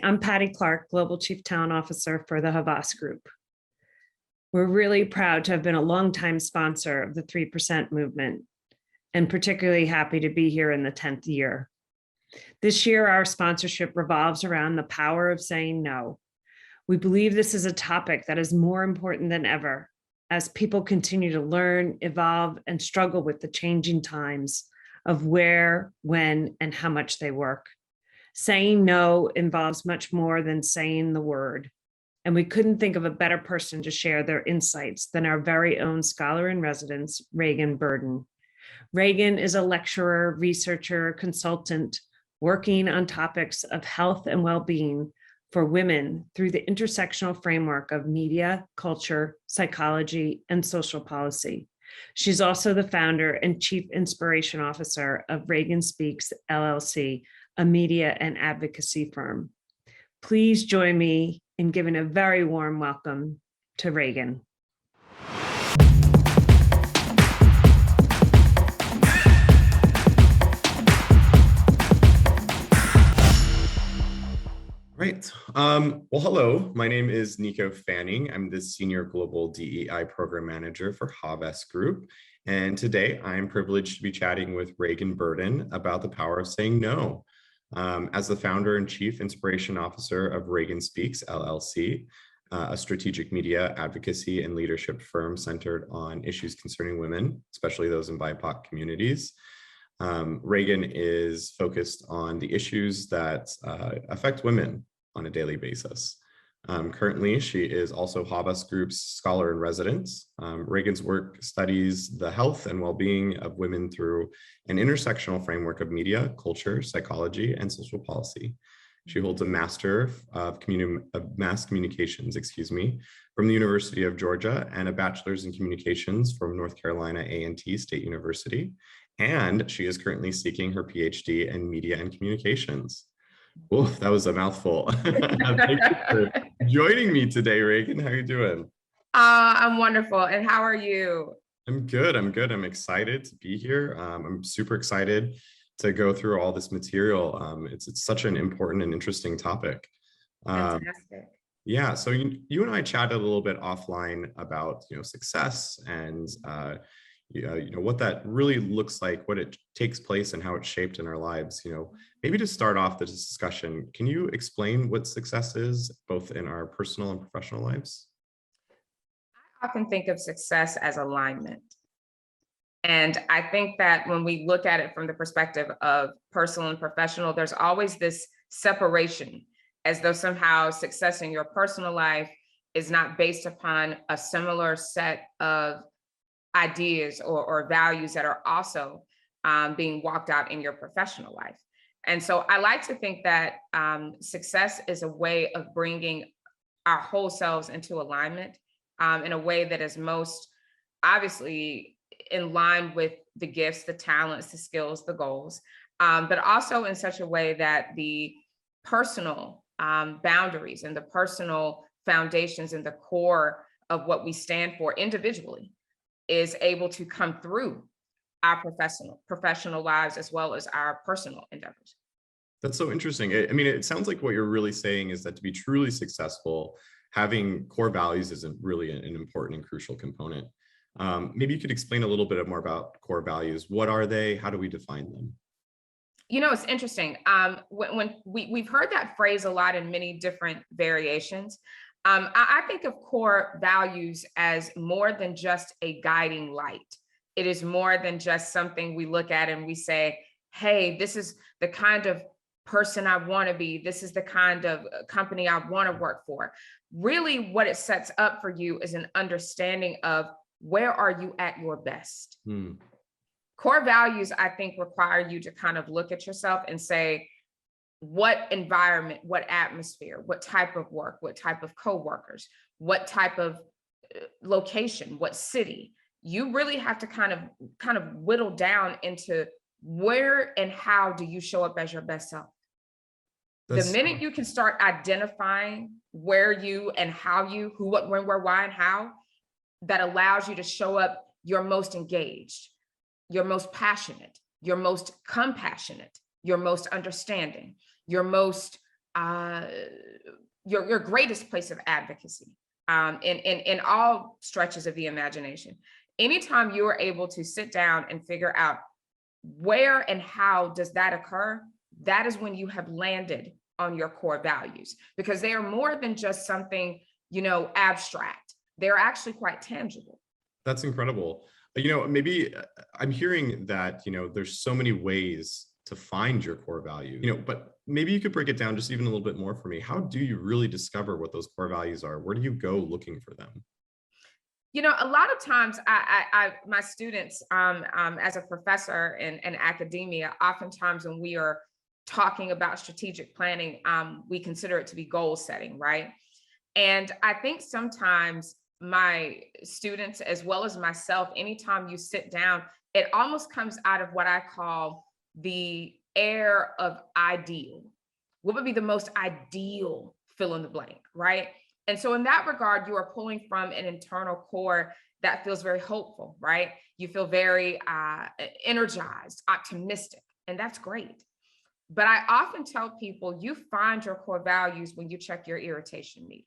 I'm Patty Clark, Global Chief Talent Officer for the Havas Group. We're really proud to have been a longtime sponsor of the 3% movement, and particularly happy to be here in the 10th year. This year, our sponsorship revolves around the power of saying no. We believe this is a topic that is more important than ever as people continue to learn, evolve, and struggle with the changing times of where, when, and how much they work. Saying no involves much more than saying the word, and we couldn't think of a better person to share their insights than our very own scholar in residence, Raegan Burden. Reagan is a lecturer, researcher, consultant, working on topics of health and well-being for women through the intersectional framework of media, culture, psychology, and social policy. She's also the founder and chief inspiration officer of Reagan Speaks, LLC, a media and advocacy firm. Please join me in giving a very warm welcome to Reagan. Right. Well, hello. My name is Necko Fanning. I'm the Senior Global DEI Program Manager for Havas Group. And today I'm privileged to be chatting with Raegan Burden about the power of saying no. As the founder and chief inspiration officer of Reagan Speaks, LLC, a strategic media advocacy and leadership firm centered on issues concerning women, especially those in BIPOC communities. Reagan is focused on the issues that affect women on a daily basis. Currently, she is also Havas Group's scholar in residence. Reagan's work studies the health and well-being of women through an intersectional framework of media, culture, psychology, and social policy. She holds a Master of Mass Communications, from the University of Georgia and a Bachelor's in Communications from North Carolina A&T State University. And she is currently seeking her PhD in Media and Communications. Oh, that was a mouthful. Thank you for joining me today, Reagan. How are you doing? I'm wonderful. And how are you? I'm good. I'm excited to be here. I'm super excited to go through all this material. It's such an important and interesting topic. Fantastic. Yeah, so you and I chatted a little bit offline about success and what that really looks like, what it takes place and how it's shaped in our lives. Maybe to start off this discussion, can you explain what success is, both in our personal and professional lives? I often think of success as alignment. And I think that when we look at it from the perspective of personal and professional, there's always this separation, as though somehow success in your personal life is not based upon a similar set of ideas or values that are also being walked out in your professional life. And so I like to think that success is a way of bringing our whole selves into alignment in a way that is most obviously in line with the gifts, the talents, the skills, the goals, but also in such a way that the personal boundaries and the personal foundations and the core of what we stand for individually is able to come through our professional lives as well as our personal endeavors. That's so interesting. I mean, it sounds like what you're really saying is that to be truly successful, having core values is really an important and crucial component. Maybe you could explain a little bit more about core values. What are they? How do we define them? It's interesting. When we've heard that phrase a lot in many different variations. I think of core values as more than just a guiding light. It is more than just something we look at and we say, hey, this is the kind of person I want to be. This is the kind of company I want to work for. Really, what it sets up for you is an understanding of where are you at your best. Core values, I think, require you to kind of look at yourself and say, what environment, what atmosphere, what type of work, what type of coworkers, what type of location, what city. You really have to kind of whittle down into where and how do you show up as your best self. The minute you can start identifying where you and how you, who, what, when, where, why, and how, that allows you to show up your most engaged, your most passionate, your most compassionate, your most understanding, your most your greatest place of advocacy in all stretches of the imagination. Anytime you are able to sit down and figure out where and how does that occur, that is when you have landed on your core values, because they are more than just something, abstract. They're actually quite tangible. That's incredible. Maybe I'm hearing that, there's so many ways to find your core value, but maybe you could break it down just even a little bit more for me. How do you really discover what those core values are? Where do you go looking for them? A lot of times my students, as a professor in academia, oftentimes when we are talking about strategic planning, we consider it to be goal setting, right? And I think sometimes my students, as well as myself, anytime you sit down, it almost comes out of what I call the air of ideal. What would be the most ideal fill in the blank, right? And so in that regard, you are pulling from an internal core that feels very hopeful, right? You feel very energized, optimistic, and that's great. But I often tell people, you find your core values when you check your irritation meter.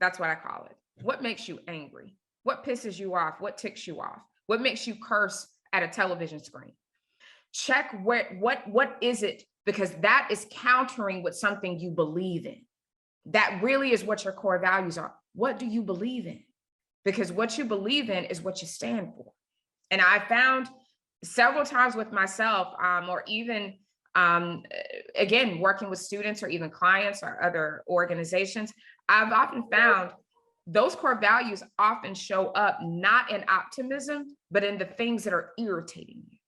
That's what I call it. What makes you angry? What pisses you off? What ticks you off? What makes you curse at a television screen? Check what is it? Because that is countering with something you believe in. That really is what your core values are. What do you believe in? Because what you believe in is what you stand for. And I found several times with myself, or even again, working with students or even clients or other organizations, I've often found those core values often show up not in optimism, but in the things that are irritating you.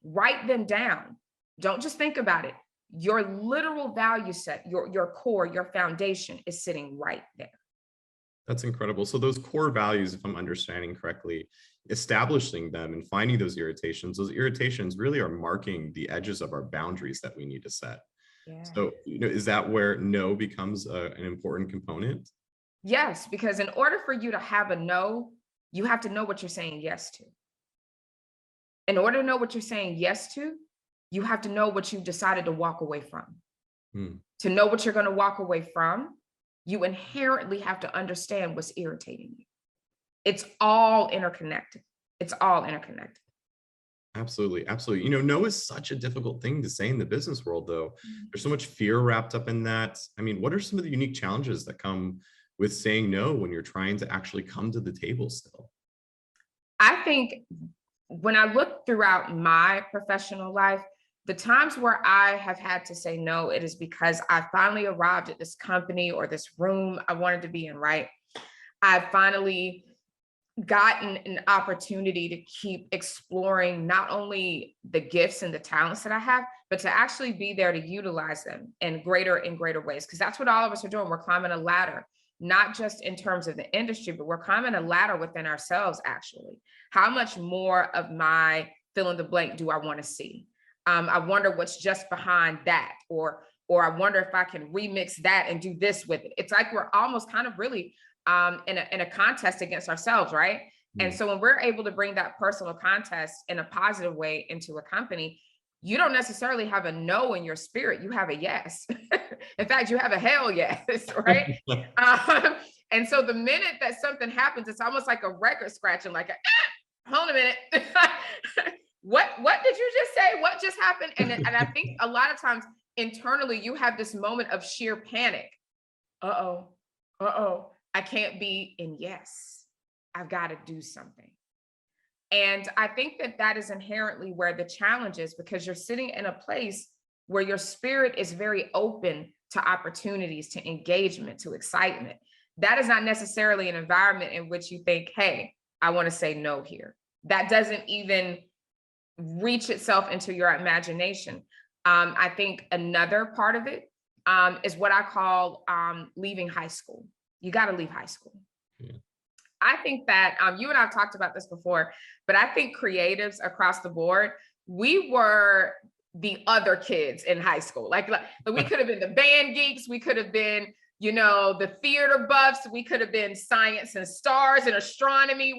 Write them down. Don't just think about it. Your literal value set, your core, your foundation is sitting right there. That's incredible. So those core values, if I'm understanding correctly, establishing them and finding those irritations really are marking the edges of our boundaries that we need to set. Yeah. So, is that where no becomes an important component? Yes, because in order for you to have a no, you have to know what you're saying yes to. In order to know what you're saying yes to, you have to know what you've decided to walk away from. To know what you're going to walk away from, you inherently have to understand what's irritating you. It's all interconnected. It's all interconnected. Absolutely. Absolutely. No is such a difficult thing to say in the business world, though. There's so much fear wrapped up in that. I mean, what are some of the unique challenges that come with saying no when you're trying to actually come to the table still? I think when I look throughout my professional life, the times where I have had to say no, it is because I finally arrived at this company or this room I wanted to be in, right? I've finally gotten an opportunity to keep exploring not only the gifts and the talents that I have, but to actually be there to utilize them in greater ways. Because that's what all of us are doing. We're climbing a ladder, not just in terms of the industry, but we're climbing a ladder within ourselves, actually. How much more of my fill in the blank do I want to see? I wonder what's just behind that, or I wonder if I can remix that and do this with it. It's like we're almost kind of really in a contest against ourselves, right? And so when we're able to bring that personal contest in a positive way into a company, you don't necessarily have a no in your spirit, you have a yes. In fact, you have a hell yes, right? And so the minute that something happens, it's almost like a record scratching, like hold a minute. What did you just say? What just happened? And I think a lot of times internally, you have this moment of sheer panic. I can't be in yes. I've got to do something. And I think that is inherently where the challenge is, because you're sitting in a place where your spirit is very open to opportunities, to engagement, to excitement. That is not necessarily an environment in which you think, hey, I want to say no here. That doesn't even reach itself into your imagination. I think another part of it is what I call leaving high school. You got to leave high school. Yeah. I think that you and I have talked about this before, but I think creatives across the board, we were the other kids in high school. Like we could have been the band geeks. We could have been, the theater buffs. We could have been science and stars and astronomy.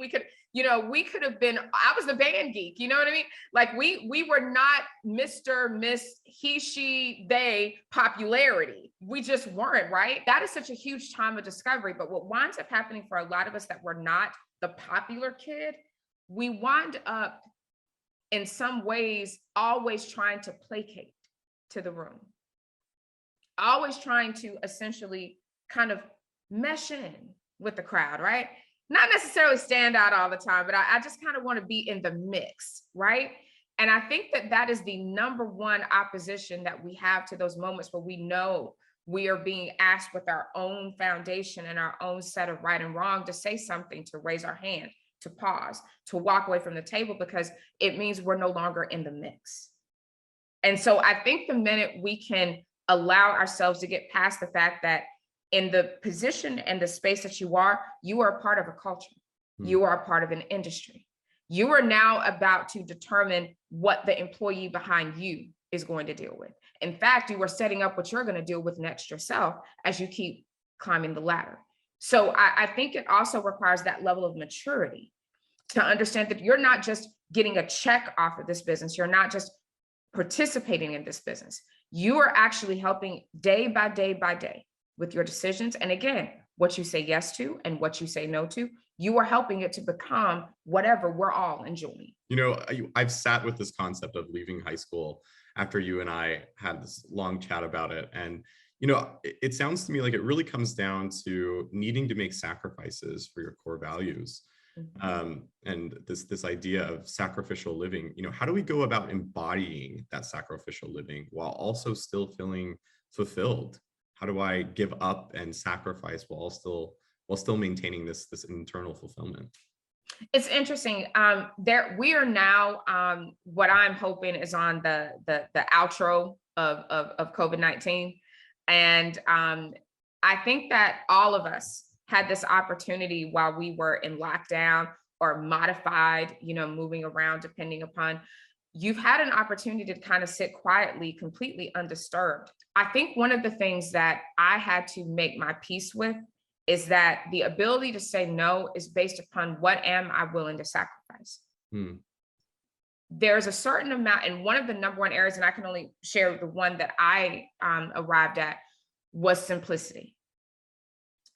You know, we could have been, I was the band geek, you know what I mean? Like we were not Mr., Miss, he, she, they popularity. We just weren't, right? That is such a huge time of discovery. But what winds up happening for a lot of us that were not the popular kid, we wind up in some ways always trying to placate to the room, always trying to essentially kind of mesh in with the crowd, right? Not necessarily stand out all the time, but I just kind of want to be in the mix, right? And I think that that is the number one opposition that we have to those moments where we know we are being asked with our own foundation and our own set of right and wrong to say something, to raise our hand, to pause, to walk away from the table, because it means we're no longer in the mix. And so I think the minute we can allow ourselves to get past the fact that in the position and the space that you are a part of a culture. You are a part of an industry. You are now about to determine what the employee behind you is going to deal with. In fact, you are setting up what you're going to deal with next yourself as you keep climbing the ladder. So I think it also requires that level of maturity to understand that you're not just getting a check off of this business. You're not just participating in this business. You are actually helping day by day by day with your decisions. And again, what you say yes to and what you say no to, you are helping it to become whatever we're all enjoying. You know, I've sat with this concept of leaving high school after you and I had this long chat about it. And, you know, it sounds to me like it really comes down to needing to make sacrifices for your core values. And this idea of sacrificial living, you know, how do we go about embodying that sacrificial living while also still feeling fulfilled? How do I give up and sacrifice while still maintaining this internal fulfillment? It's interesting. We are now, what I'm hoping is on the outro of COVID-19. And I think that all of us had this opportunity while we were in lockdown or modified, you know, moving around depending upon, you've had an opportunity to kind of sit quietly, completely undisturbed. I think one of the things that I had to make my peace with is that the ability to say no is based upon what am I willing to sacrifice. There's a certain amount, and one of the number one areas, and I can only share the one that I arrived at, was simplicity.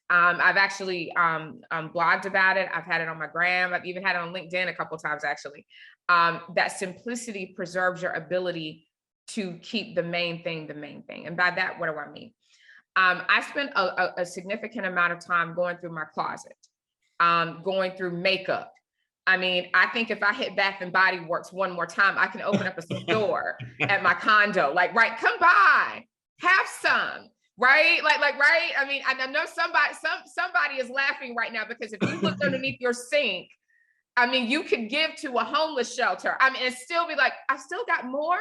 I've actually blogged about it. I've had it on my gram. I've even had it on LinkedIn a couple of times, actually. That simplicity preserves your ability to keep the main thing the main thing. And by that, what do I mean? I spent a significant amount of time going through my closet, going through makeup. I mean, I think if I hit Bath and Body Works one more time, I can open up a store at my condo. Like, right, come by, have some. Right? Like, right? I mean, I know somebody is laughing right now, because if you looked underneath your sink, I mean, you could give to a homeless shelter. I mean, and still be like, I still got more.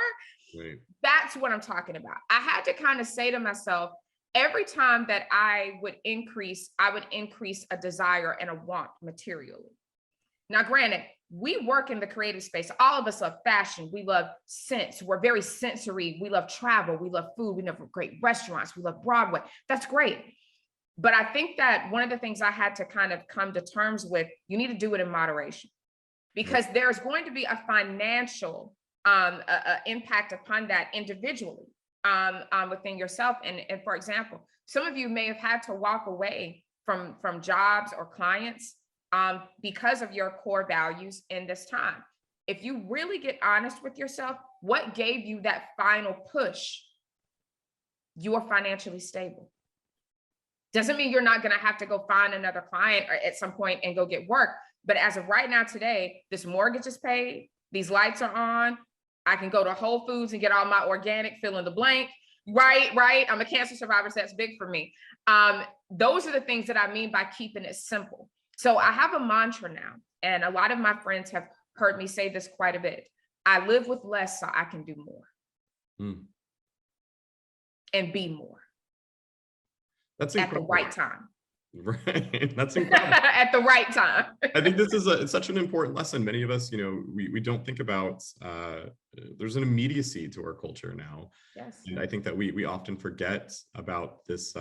Right. That's what I'm talking about. I had to kind of say to myself, every time that I would increase a desire and a want materially. Now, granted, we work in the creative space. All of us love fashion. We love sense. We're very sensory. We love travel. We love food. We love great restaurants. We love Broadway. That's great. But I think that one of the things I had to kind of come to terms with, you need to do it in moderation, because there's going to be a financial impact upon that individually within yourself. And for example, some of you may have had to walk away from jobs or clients because of your core values in this time. If you really get honest with yourself, what gave you that final push? You are financially stable. Doesn't mean you're not going to have to go find another client or at some point and go get work. But as of right now today, this mortgage is paid. These lights are on. I can go to Whole Foods and get all my organic, fill in the blank. Right. I'm a cancer survivor, so that's big for me. Those are the things that I mean by keeping it simple. So I have a mantra now, and a lot of my friends have heard me say this quite a bit. I live with less so I can do more and be more. That's incredible. At the right time. Right. That's incredible. at the right time. I think this is it's such an important lesson. Many of us, we don't think about, there's an immediacy to our culture now. Yes. And I think that we often forget about this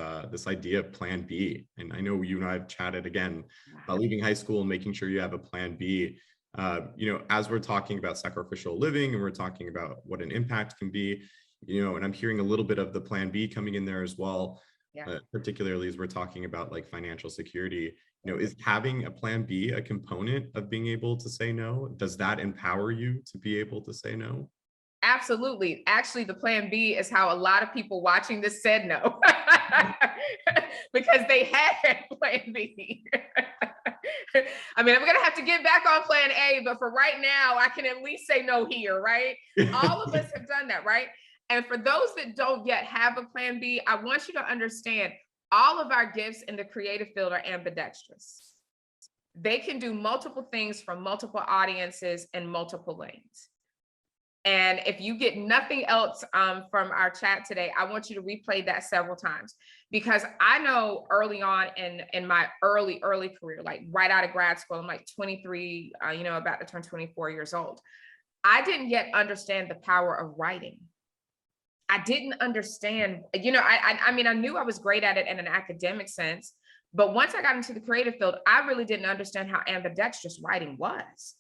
idea of plan B. And I know you and I have chatted again about leaving high school and making sure you have a plan B. As we're talking about sacrificial living and we're talking about what an impact can be, and I'm hearing a little bit of the plan B coming in there as well. Yeah. Particularly as we're talking about like financial security, is having a plan B a component of being able to say no? Does that empower you to be able to say no? Absolutely. Actually, the plan B is how a lot of people watching this said no because they had plan B. I mean, I'm going to have to get back on plan A, but for right now, I can at least say no here, right? All of us have done that, right? And for those that don't yet have a plan B, I want you to understand all of our gifts in the creative field are ambidextrous. They can do multiple things from multiple audiences and multiple lanes. And if you get nothing else from our chat today, I want you to replay that several times, because I know early on in my early career, like right out of grad school, I'm like 23, about to turn 24 years old. I didn't yet understand the power of writing. I didn't understand, I mean, I knew I was great at it in an academic sense, but once I got into the creative field, I really didn't understand how ambidextrous writing was.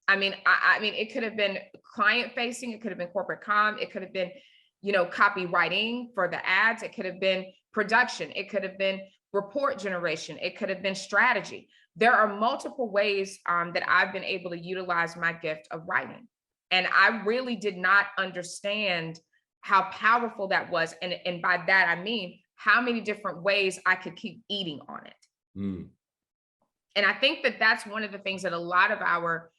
I mean, it could have been client facing, it could have been corporate comm, it could have been, copywriting for the ads, it could have been production, it could have been report generation, it could have been strategy. There are multiple ways that I've been able to utilize my gift of writing. And I really did not understand how powerful that was. And by that, I mean, how many different ways I could keep eating on it. And I think that that's one of the things that a lot of our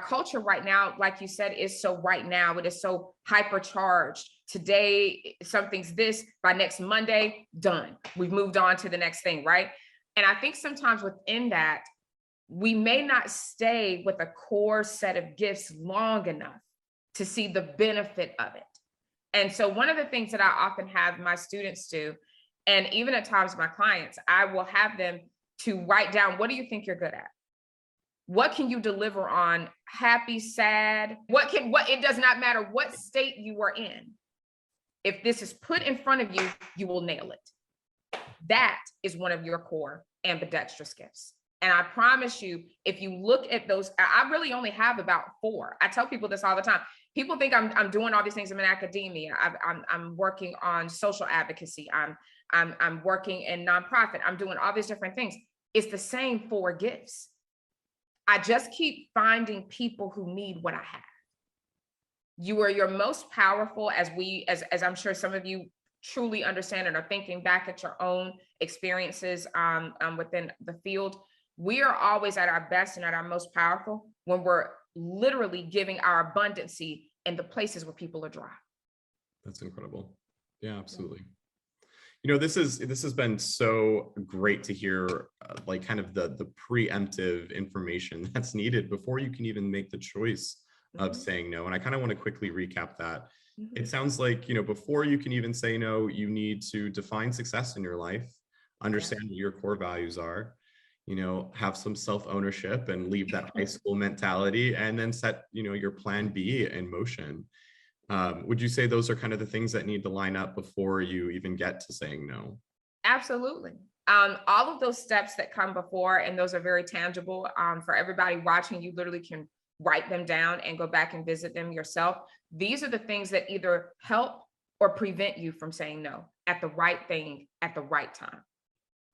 culture right now, like you said, is so right now, it is so hypercharged. Today, something's this, by next Monday, done. We've moved on to the next thing, right? And I think sometimes within that, we may not stay with a core set of gifts long enough to see the benefit of it. And so one of the things that I often have my students do, and even at times my clients, I will have them to write down, what do you think you're good at? What can you deliver on? Happy, sad, it does not matter what state you are in. If this is put in front of you, you will nail it. That is one of your core ambidextrous gifts. And I promise you, if you look at those, I really only have about 4. I tell people this all the time. People think I'm doing all these things. I'm in academia. I'm working on social advocacy. I'm working in nonprofit. I'm doing all these different things. It's the same 4 gifts. I just keep finding people who need what I have. You are your most powerful, as I'm sure some of you truly understand and are thinking back at your own experiences within the field. We are always at our best and at our most powerful when we're literally giving our abundancy in the places where people are dry. That's incredible. Yeah, absolutely. This has been so great to hear, like kind of the preemptive information that's needed before you can even make the choice of saying no. And I kind of want to quickly recap that. It sounds like, before you can even say no, you need to define success in your life, understand what your core values are, have some self-ownership and leave that high school mentality, and then set, your plan B in motion. Would you say those are kind of the things that need to line up before you even get to saying no? Absolutely. All of those steps that come before, and those are very tangible. For everybody watching, you literally can write them down and go back and visit them yourself. These are the things that either help or prevent you from saying no at the right thing at the right time.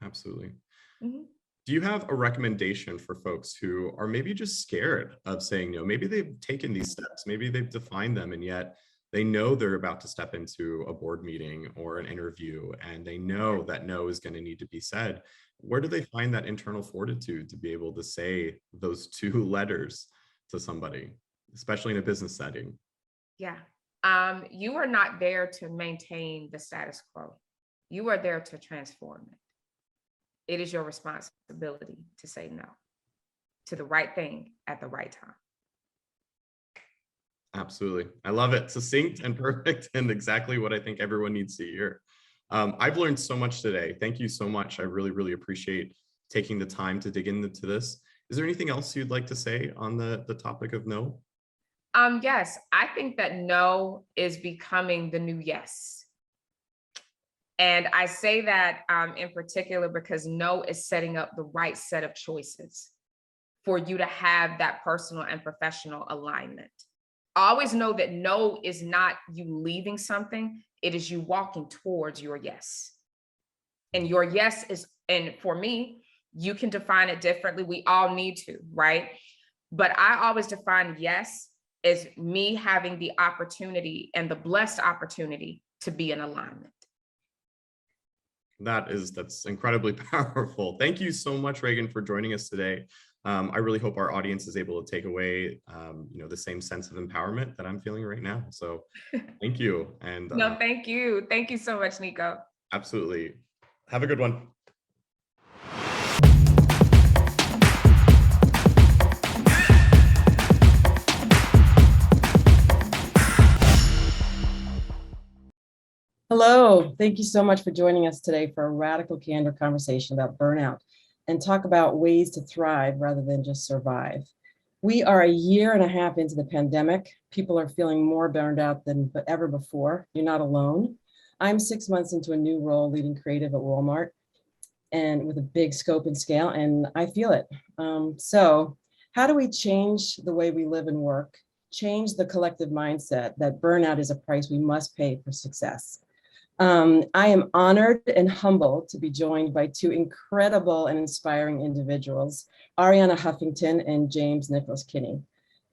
Absolutely. Do you have a recommendation for folks who are maybe just scared of saying no? Maybe they've taken these steps, maybe they've defined them, and yet they know they're about to step into a board meeting or an interview, and they know that no is going to need to be said. Where do they find that internal fortitude to be able to say those 2 letters to somebody, especially in a business setting? Yeah. You are not there to maintain the status quo. You are there to transform it. It is your responsibility to say no to the right thing at the right time. Absolutely. I love it. Succinct and perfect, and exactly what I think everyone needs to hear. I've learned so much today. Thank you so much. I really, really appreciate taking the time to dig into this. Is there anything else you'd like to say on the topic of no? Yes, I think that no is becoming the new yes. And I say that in particular because no is setting up the right set of choices for you to have that personal and professional alignment. Always know that no is not you leaving something, it is you walking towards your yes. And your yes is, and for me, you can define it differently. We all need to, right? But I always define yes as me having the opportunity and the blessed opportunity to be in alignment. That's incredibly powerful. Thank you so much, Reagan, for joining us today. I really hope our audience is able to take away, the same sense of empowerment that I'm feeling right now. So thank you. And no, thank you. Thank you so much, Necko. Absolutely. Have a good one. Hello, thank you so much for joining us today for a radical candor conversation about burnout and talk about ways to thrive rather than just survive. We are a year and a half into the pandemic. People are feeling more burned out than ever before. You're not alone. I'm 6 months into a new role leading creative at Walmart and with a big scope and scale, and I feel it. So how do we change the way we live and work, change the collective mindset that burnout is a price we must pay for success? I am honored and humbled to be joined by two incredible and inspiring individuals, Arianna Huffington and James Kinney.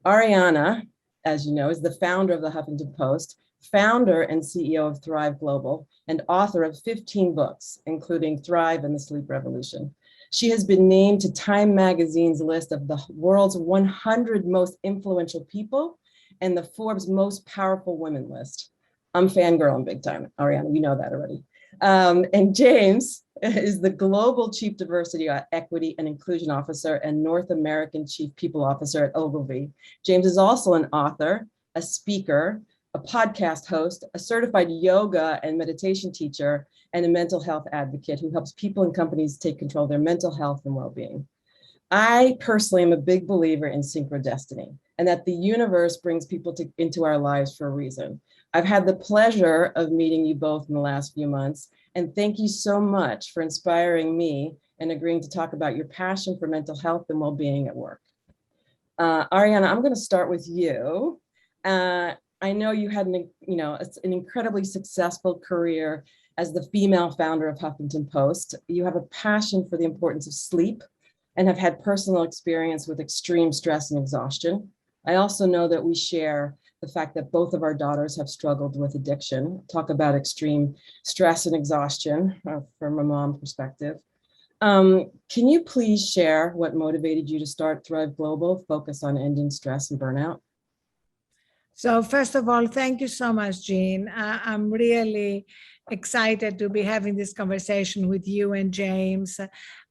Arianna, as you know, is the founder of the Huffington Post, founder and CEO of Thrive Global, and author of 15 books, including Thrive and the Sleep Revolution. She has been named to Time Magazine's list of the world's 100 most influential people and the Forbes most powerful women list. I'm fangirling big time, Arianna, you know that already. And James is the Global Chief Diversity, Equity, and Inclusion Officer and North American Chief People Officer at Ogilvy. James is also an author, a speaker, a podcast host, a certified yoga and meditation teacher, and a mental health advocate who helps people and companies take control of their mental health and well-being. I personally am a big believer in synchrodestiny and that the universe brings people into our lives for a reason. I've had the pleasure of meeting you both in the last few months, and thank you so much for inspiring me and agreeing to talk about your passion for mental health and well-being at work. Arianna, I'm going to start with you. I know you had an incredibly successful career as the female founder of Huffington Post. You have a passion for the importance of sleep and have had personal experience with extreme stress and exhaustion. I also know that we share the fact that both of our daughters have struggled with addiction. Talk about extreme stress and exhaustion from a mom perspective. Can you please share what motivated you to start Thrive Global, focus on ending stress and burnout? So first of all, thank you so much, Jean. I'm really excited to be having this conversation with you and James.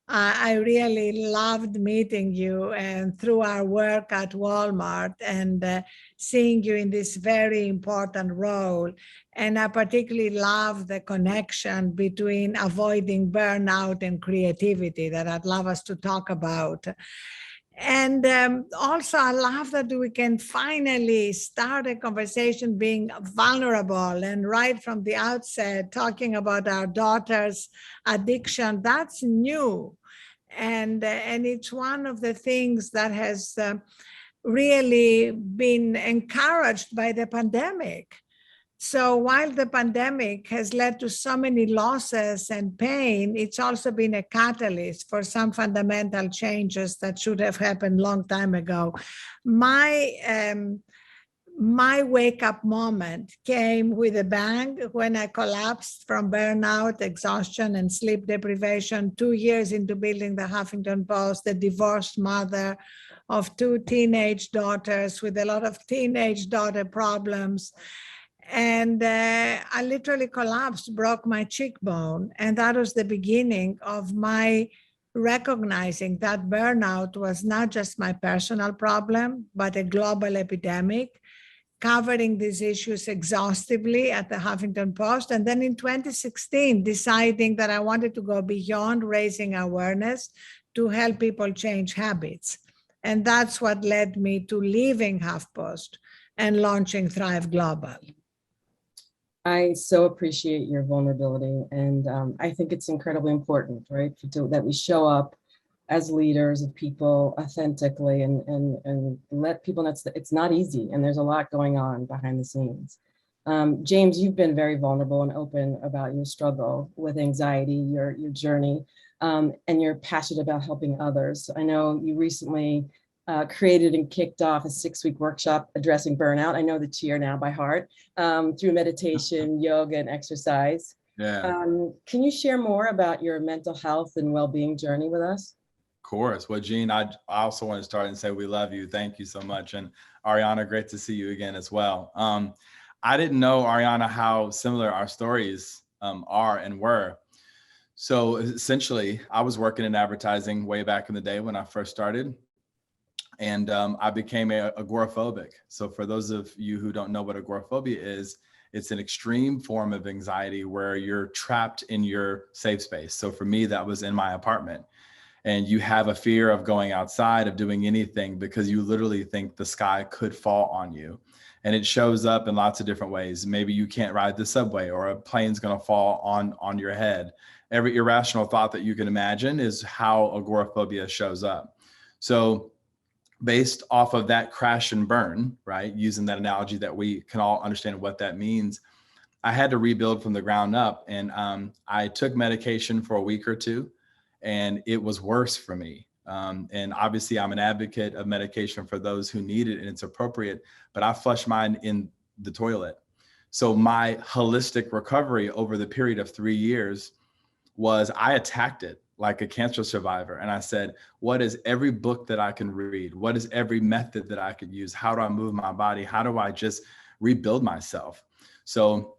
I really loved meeting you and through our work at Walmart and seeing you in this very important role. And I particularly love the connection between avoiding burnout and creativity that I'd love us to talk about. And also, I love that we can finally start a conversation being vulnerable and right from the outset, talking about our daughter's addiction. That's new. And it's one of the things that has really been encouraged by the pandemic. So while the pandemic has led to so many losses and pain, it's also been a catalyst for some fundamental changes that should have happened a long time ago. My wake-up moment came with a bang when I collapsed from burnout, exhaustion, and sleep deprivation 2 years into building the Huffington Post, the divorced mother of 2 teenage daughters with a lot of teenage daughter problems. And I literally collapsed, broke my cheekbone. And that was the beginning of my recognizing that burnout was not just my personal problem, but a global epidemic covering these issues exhaustively at the Huffington Post. And then in 2016, deciding that I wanted to go beyond raising awareness to help people change habits. And that's what led me to leaving HuffPost and launching Thrive Global. I so appreciate your vulnerability. And I think it's incredibly important, right, that we show up as leaders of people authentically and let people know it's not easy. And there's a lot going on behind the scenes. James, you've been very vulnerable and open about your struggle with anxiety, your journey, and you're passionate about helping others. I know you recently created and kicked off a 6-week workshop addressing burnout. I know the cheer now by heart through meditation, yoga, and exercise. Yeah. Can you share more about your mental health and well-being journey with us? Of course. Well, Jean, I also want to start and say we love you. Thank you so much. And Arianna, great to see you again as well. I didn't know, Arianna, how similar our stories are and were. So essentially, I was working in advertising way back in the day when I first started. And I became agoraphobic. So for those of you who don't know what agoraphobia is, it's an extreme form of anxiety where you're trapped in your safe space. So for me, that was in my apartment. And you have a fear of going outside, of doing anything, because you literally think the sky could fall on you. And it shows up in lots of different ways. Maybe you can't ride the subway, or a plane's going to fall on your head. Every irrational thought that you can imagine is how agoraphobia shows up. So based off of that crash and burn, right, using that analogy that we can all understand what that means, I had to rebuild from the ground up. And I took medication for a week or two, and it was worse for me. And obviously I'm an advocate of medication for those who need it and it's appropriate, but I flushed mine in the toilet. So my holistic recovery over the period of 3 years was I attacked it like a cancer survivor. And I said, what is every book that I can read? What is every method that I could use? How do I move my body? How do I just rebuild myself? So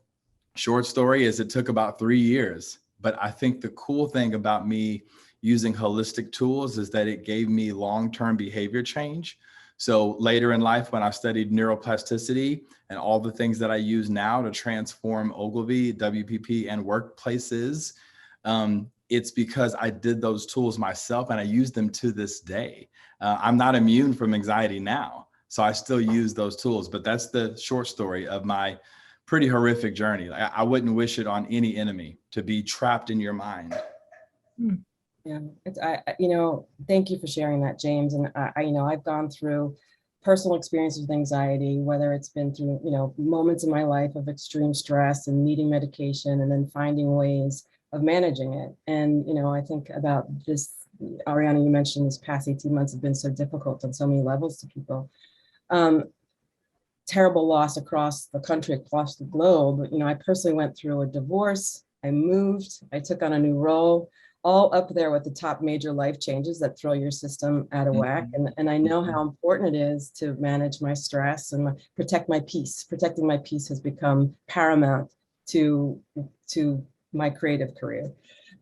short story is it took about 3 years. But I think the cool thing about me using holistic tools is that it gave me long-term behavior change. So later in life, when I studied neuroplasticity and all the things that I use now to transform Ogilvy, WPP, and workplaces, it's because I did those tools myself and I use them to this day. I'm not immune from anxiety now, so I still use those tools, but that's the short story of my pretty horrific journey. I wouldn't wish it on any enemy to be trapped in your mind. Yeah, thank you for sharing that, James. And I've gone through personal experiences with anxiety, whether it's been through, moments in my life of extreme stress and needing medication and then finding ways of managing it. And, I think about this, Arianna, you mentioned this past 18 months have been so difficult on so many levels to people. Terrible loss across the country, across the globe. I personally went through a divorce. I moved, I took on a new role, all up there with the top major life changes that throw your system out of whack. And I know how important it is to manage my stress and protect my peace. Protecting my peace has become paramount to my creative career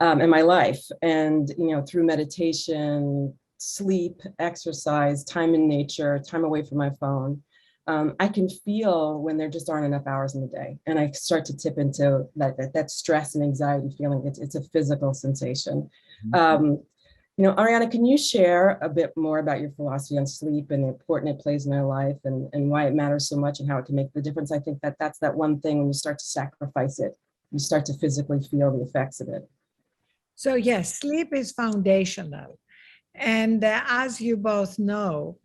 and my life. And, through meditation, sleep, exercise, time in nature, time away from my phone, I can feel when there just aren't enough hours in the day. And I start to tip into that stress and anxiety feeling. It's a physical sensation. Arianna, can you share a bit more about your philosophy on sleep and the important it plays in our life and why it matters so much and how it can make the difference? I think that's that one thing when you start to sacrifice it, you start to physically feel the effects of it. So yes, sleep is foundational. And as you both know,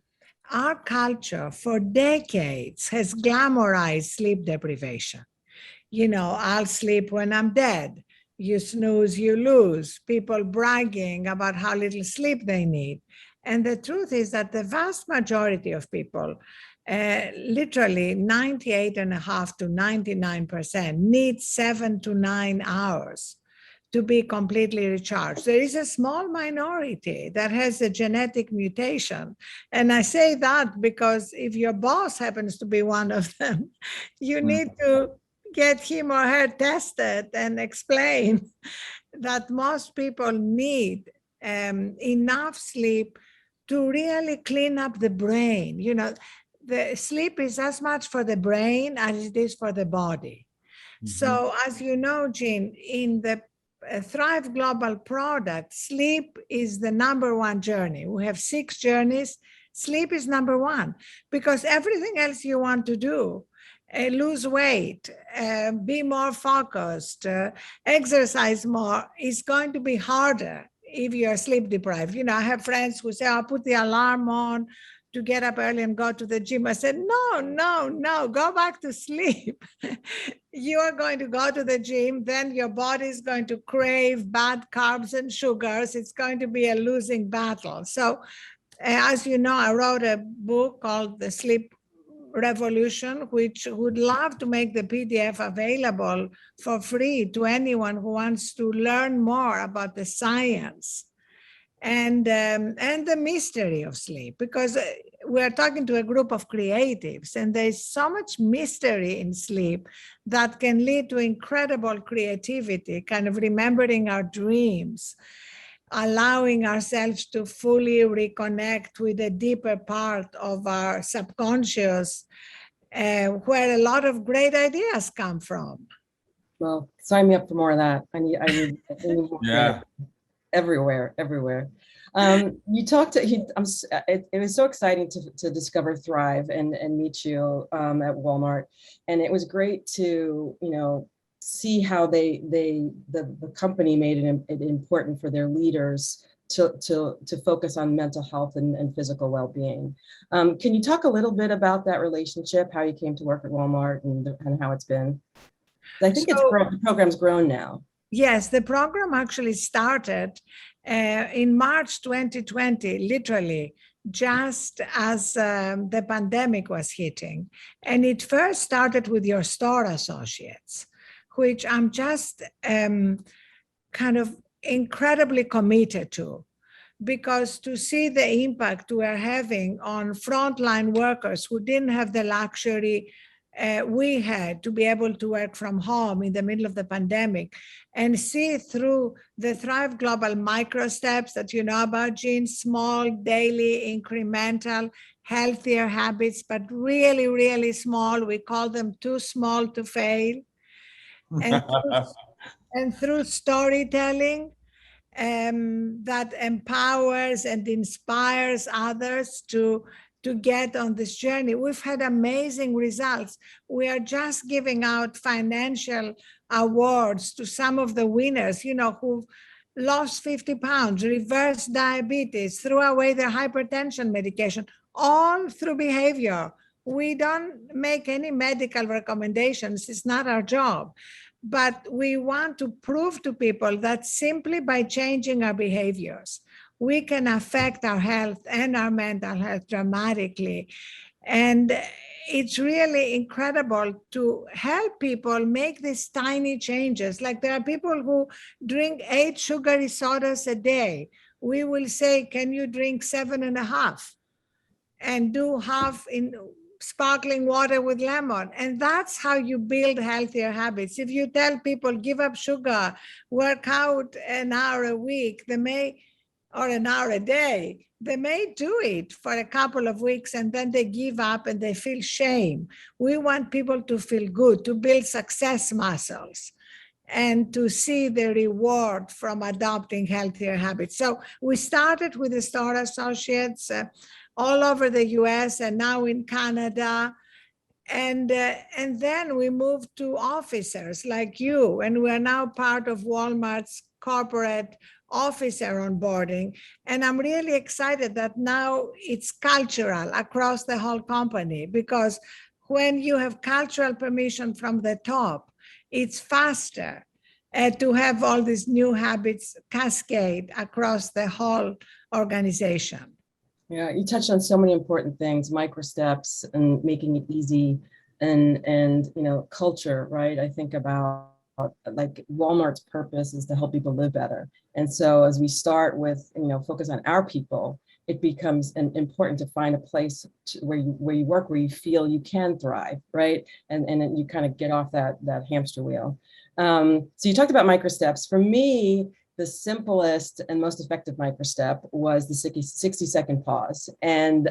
our culture for decades has glamorized sleep deprivation. I'll sleep when I'm dead. You snooze, you lose. People bragging about how little sleep they need. And the truth is that the vast majority of people, literally 98.5% to 99%, need 7 to 9 hours to be completely recharged. There is a small minority that has a genetic mutation. And I say that because if your boss happens to be one of them, you need to get him or her tested and explain that most people need enough sleep to really clean up the brain. the sleep is as much for the brain as it is for the body. So as you know, Jean, in the Thrive Global product, sleep is the #1 journey. We have 6 journeys. Sleep is #1 because everything else you want to do, lose weight, be more focused, exercise more, is going to be harder if you're sleep deprived. You know, I have friends who say, I'll put the alarm on to get up early and go to the gym. I said, no, go back to sleep. You are going to go to the gym, then your body is going to crave bad carbs and sugars. It's going to be a losing battle. So as you know, I wrote a book called The Sleep Revolution, which would love to make the PDF available for free to anyone who wants to learn more about the science and the mystery of sleep, because we're talking to a group of creatives, and there's so much mystery in sleep that can lead to incredible creativity, kind of remembering our dreams, allowing ourselves to fully reconnect with a deeper part of our subconscious, where a lot of great ideas come from. Well, sign me up for more of that. I need more. Yeah. Everywhere. You talked to, it was so exciting to discover Thrive and meet you at Walmart. And it was great to, see how the company made it important for their leaders to focus on mental health and physical well-being. Can you talk a little bit about that relationship, how you came to work at Walmart and how it's been? I think the program's grown now. Yes, the program actually started in March 2020, literally, just as the pandemic was hitting. And it first started with your store associates, which I'm just kind of incredibly committed to, because to see the impact we're having on frontline workers who didn't have the luxury we had to be able to work from home in the middle of the pandemic, and see through the Thrive Global Microsteps that you know about, Jean, small, daily, incremental, healthier habits, but really, really small. We call them too small to fail. And through storytelling that empowers and inspires others to get on this journey, we've had amazing results. We are just giving out financial awards to some of the winners, who lost 50 pounds, reversed diabetes, threw away their hypertension medication, all through behavior. We don't make any medical recommendations. It's not our job. But we want to prove to people that simply by changing our behaviors, we can affect our health and our mental health dramatically. And it's really incredible to help people make these tiny changes. Like there are people who drink 8 sugary sodas a day. We will say, can you drink 7.5 and do half in sparkling water with lemon? And that's how you build healthier habits. If you tell people, give up sugar, work out an hour a week, or an hour a day, they may do it for a couple of weeks and then they give up and they feel shame. We want people to feel good, to build success muscles, and to see the reward from adopting healthier habits. So we started with the store associates all over the U.S. and now in Canada. And then we moved to officers like you, and we're now part of Walmart's corporate officer onboarding. And I'm really excited that now it's cultural across the whole company, because when you have cultural permission from the top, it's faster to have all these new habits cascade across the whole organization. Yeah, you touched on so many important things, microsteps and making it easy, and culture, right? I think about like Walmart's purpose is to help people live better. And so as we start with, focus on our people, it becomes important to find a place where you work, where you feel you can thrive, right? And then you kind of get off that hamster wheel. So you talked about microsteps. For me, the simplest and most effective microstep was the 60-second pause. And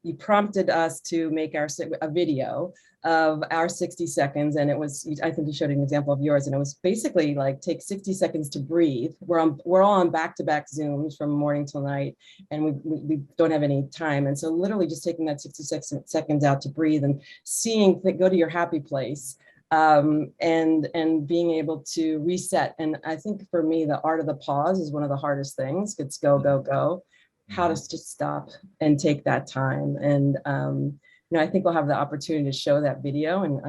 you prompted us to make a video of our 60 seconds. And it was, I think you showed an example of yours, and it was basically like, take 60 seconds to breathe. We're all on back-to-back Zooms from morning till night, and we don't have any time. And so literally just taking that 60 seconds out to breathe and seeing, go to your happy place. And being able to reset. And I think for me, the art of the pause is one of the hardest things. It's go, go, go. How to just stop and take that time. And, I think we'll have the opportunity to show that video, and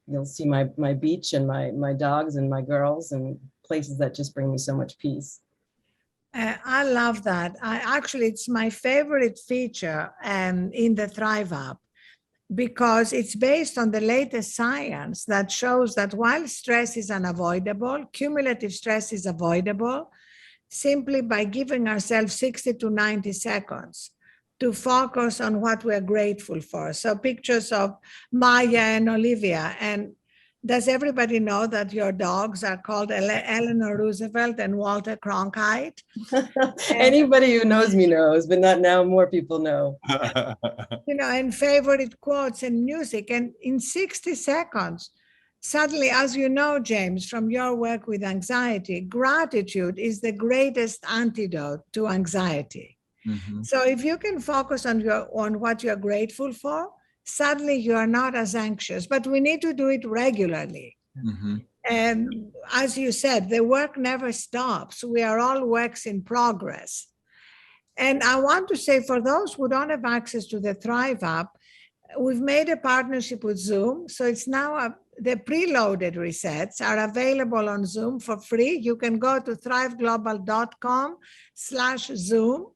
you'll see my beach and my dogs and my girls and places that just bring me so much peace. I love that. Actually, it's my favorite feature in the Thrive app, because it's based on the latest science that shows that while stress is unavoidable, cumulative stress is avoidable simply by giving ourselves 60 to 90 seconds to focus on what we're grateful for. So pictures of Maya and Olivia. And does everybody know that your dogs are called Eleanor Roosevelt and Walter Cronkite? Anybody who knows me knows, but not now, more people know. And favorite quotes and music. And in 60 seconds, suddenly, as you know, James, from your work with anxiety, gratitude is the greatest antidote to anxiety. Mm-hmm. So if you can focus on what you're grateful for, suddenly you are not as anxious, but we need to do it regularly. Mm-hmm. And as you said, the work never stops. We are all works in progress. And I want to say, for those who don't have access to the Thrive app, we've made a partnership with Zoom. So it's now the preloaded resets are available on Zoom for free. You can go to thriveglobal.com/Zoom.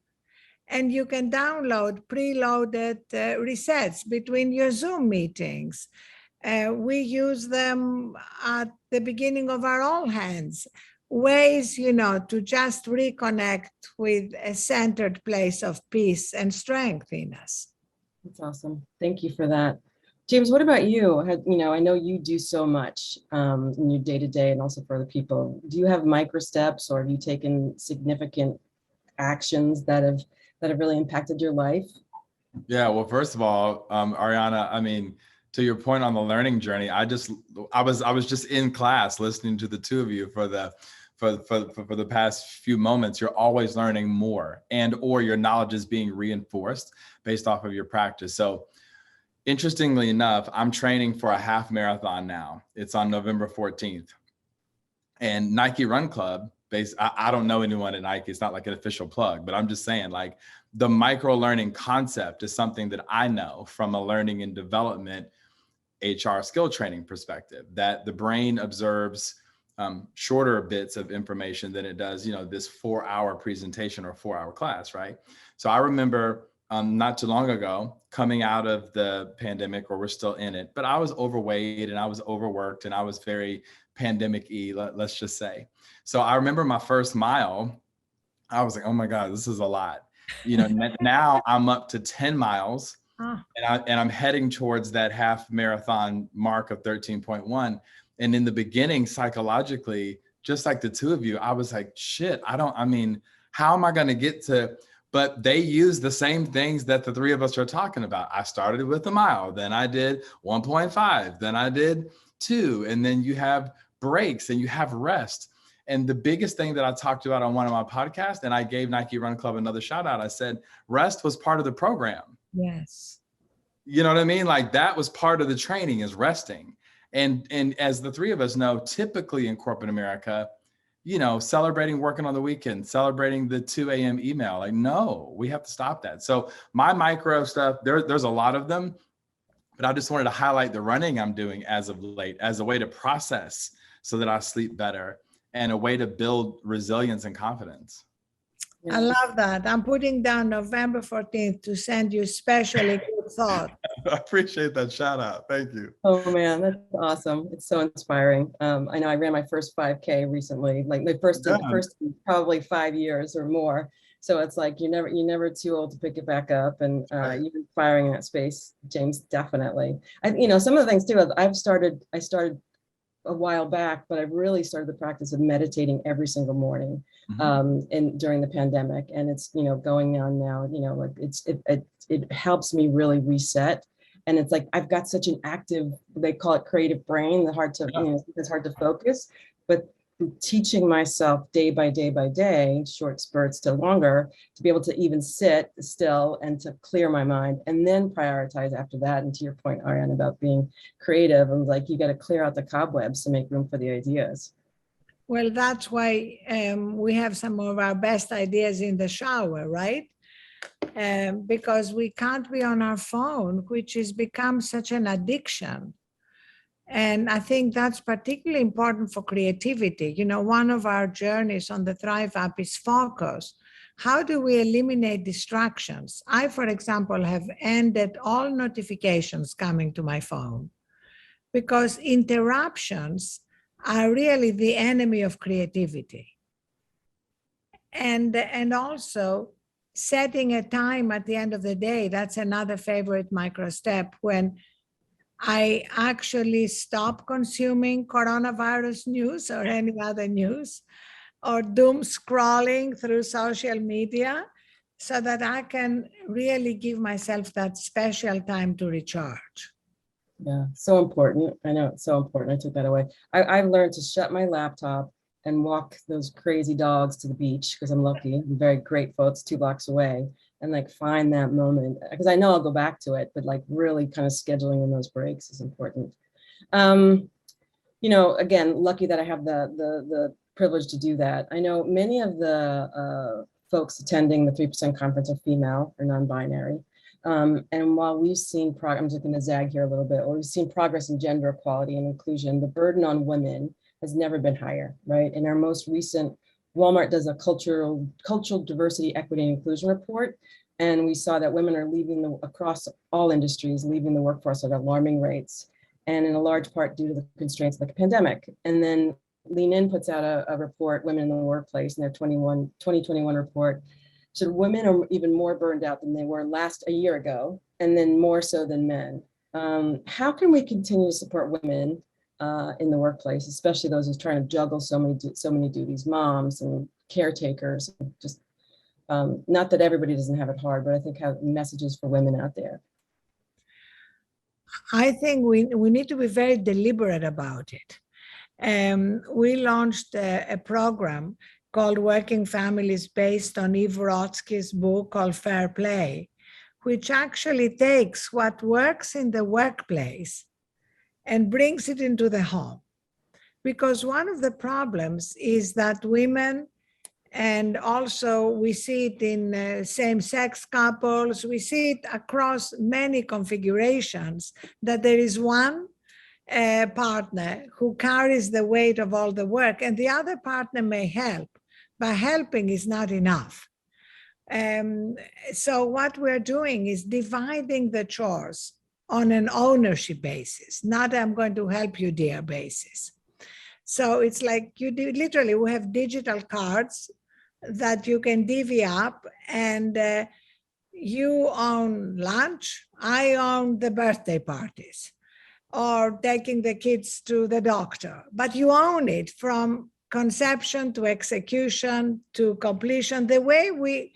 And you can download preloaded resets between your Zoom meetings. We use them at the beginning of our all hands, ways, to just reconnect with a centered place of peace and strength in us. That's awesome. Thank you for that. James, what about you? I know you do so much in your day-to-day and also for other people. Do you have microsteps, or have you taken significant actions that have really impacted your life? Yeah, well, first of all, Arianna, to your point on the learning journey, I was just in class listening to the two of you for the past few moments. You're always learning more, or your knowledge is being reinforced based off of your practice. So interestingly enough, I'm training for a half marathon now. It's on November 14th. And Nike Run Club, I don't know anyone at Nike. It's not like an official plug, but I'm just saying, like, the micro learning concept is something that I know from a learning and development HR skill training perspective, that the brain observes shorter bits of information than it does, this 4-hour presentation or 4-hour class, right? So I remember not too long ago coming out of the pandemic, or we're still in it, but I was overweight and I was overworked and I was very pandemic-y, let's just say. So I remember my first mile, I was like, oh my God, this is a lot. Now I'm up to 10 miles and I'm heading towards that half marathon mark of 13.1. And in the beginning, psychologically, just like the two of you, I was like, shit, how am I going to get to, but they use the same things that the three of us are talking about. I started with a mile, then I did 1.5, then I did 2, and then you have breaks and you have rest. And the biggest thing that I talked about on one of my podcasts, and I gave Nike Run Club another shout out, I said, rest was part of the program. Yes. You know what I mean? Like, that was part of the training, is resting. And as the three of us know, typically in corporate America, celebrating working on the weekend, celebrating the 2 a.m. email, like, no, we have to stop that. So my micro stuff, there's a lot of them, but I just wanted to highlight the running I'm doing as of late as a way to process so that I sleep better, and a way to build resilience and confidence. I love that. I'm putting down November 14th to send you specially good thought. I appreciate that shout out. Thank you. Oh man, that's awesome. It's so inspiring. I know I ran my first 5K recently, like the first probably 5 years or more. So it's like you're never too old to pick it back up, and you've been firing in that space, James, definitely. Some of the things too, I started a while back, but I really started the practice of meditating every single morning and during the pandemic. And it's, you know, going on now, you know, like it helps me really reset. And it's like, I've got such an active, they call it creative brain, the hard to, you know, it's hard to focus, but teaching myself day by day by day, short spurts to longer, to be able to even sit still and to clear my mind and then prioritize after that. And to your point, Arianna, about being creative, and like, you got to clear out the cobwebs to make room for the ideas. Well, that's why we have some of our best ideas in the shower, right? Because we can't be on our phone, which has become such an addiction. And I think that's particularly important for creativity. You know, one of our journeys on the Thrive app is focus. How do we eliminate distractions? I, for example, have ended all notifications coming to my phone because interruptions are really the enemy of creativity. And also setting a time at the end of the day, that's another favorite micro step, when I actually stop consuming coronavirus news or any other news or doom scrolling through social media so that I can really give myself that special time to recharge. Yeah, so important. I know it's so important. I took that away. I've learned to shut my laptop and walk those crazy dogs to the beach because I'm lucky. I'm very grateful. It's 2 blocks away. And like find that moment, because I know I'll go back to it, but like really kind of scheduling in those breaks is important. You know, again, lucky that I have the privilege to do that. I know many of the folks attending the 3% conference are female or non-binary. And while we've seen I'm just going to zag here a little bit, or we've seen progress in gender equality and inclusion, the burden on women has never been higher, right? In our most recent, Walmart does a cultural diversity, equity, and inclusion report. And we saw that women are leaving across all industries, leaving the workforce at alarming rates. And in a large part due to the constraints of the pandemic. And then Lean In puts out a report, Women in the Workplace, in their 2021 report. So women are even more burned out than they were a year ago, and then more so than men. How can we continue to support women in the workplace, especially those who's trying to juggle so many duties, moms and caretakers, just not that everybody doesn't have it hard, but I think have messages for women out there. I think we need to be very deliberate about it. We launched a program called Working Families based on Eve Rodsky's book called Fair Play, which actually takes what works in the workplace and brings it into the home. Because one of the problems is that women, and also we see it in same-sex couples, we see it across many configurations, that there is one partner who carries the weight of all the work, and the other partner may help, but helping is not enough. So what we're doing is dividing the chores on an ownership basis, not I'm going to help you, dear basis. So it's like literally we have digital cards that you can divvy up, and you own lunch, I own the birthday parties or taking the kids to the doctor, but you own it from conception to execution to completion, the way we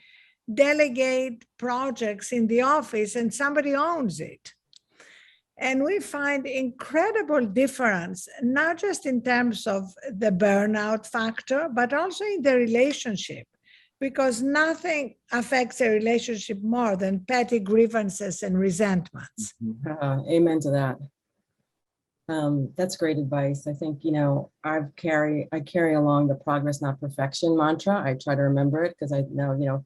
delegate projects in the office and somebody owns it. And we find incredible difference, not just in terms of the burnout factor, but also in the relationship, because nothing affects a relationship more than petty grievances and resentments. Amen to that. That's great advice. I think, you know, I carry along the progress, not perfection mantra. I try to remember it because I know, you know,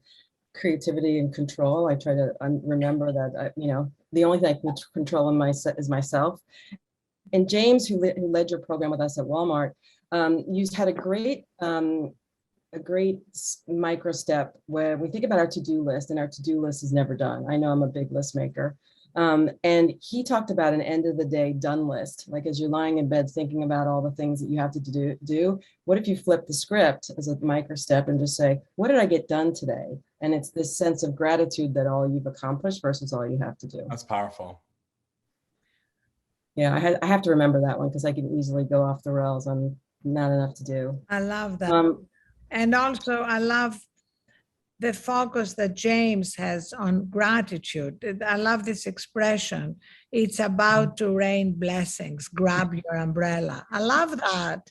creativity and control. I try to remember that, you know, the only thing I can control in is myself. And James, who led your program with us at Walmart, you had a great micro step where we think about our to-do list, and our to-do list is never done. I know I'm a big list maker. And he talked about an end of the day done list. Like as you're lying in bed thinking about all the things that you have to do, what if you flip the script as a micro step and just say, what did I get done today? And it's this sense of gratitude that all you've accomplished versus all you have to do. That's powerful. Yeah, I have to remember that one because I can easily go off the rails. I'm not enough to do. I love that. And also, I love the focus that James has on gratitude. I love this expression. It's about to rain blessings. Grab your umbrella. I love that.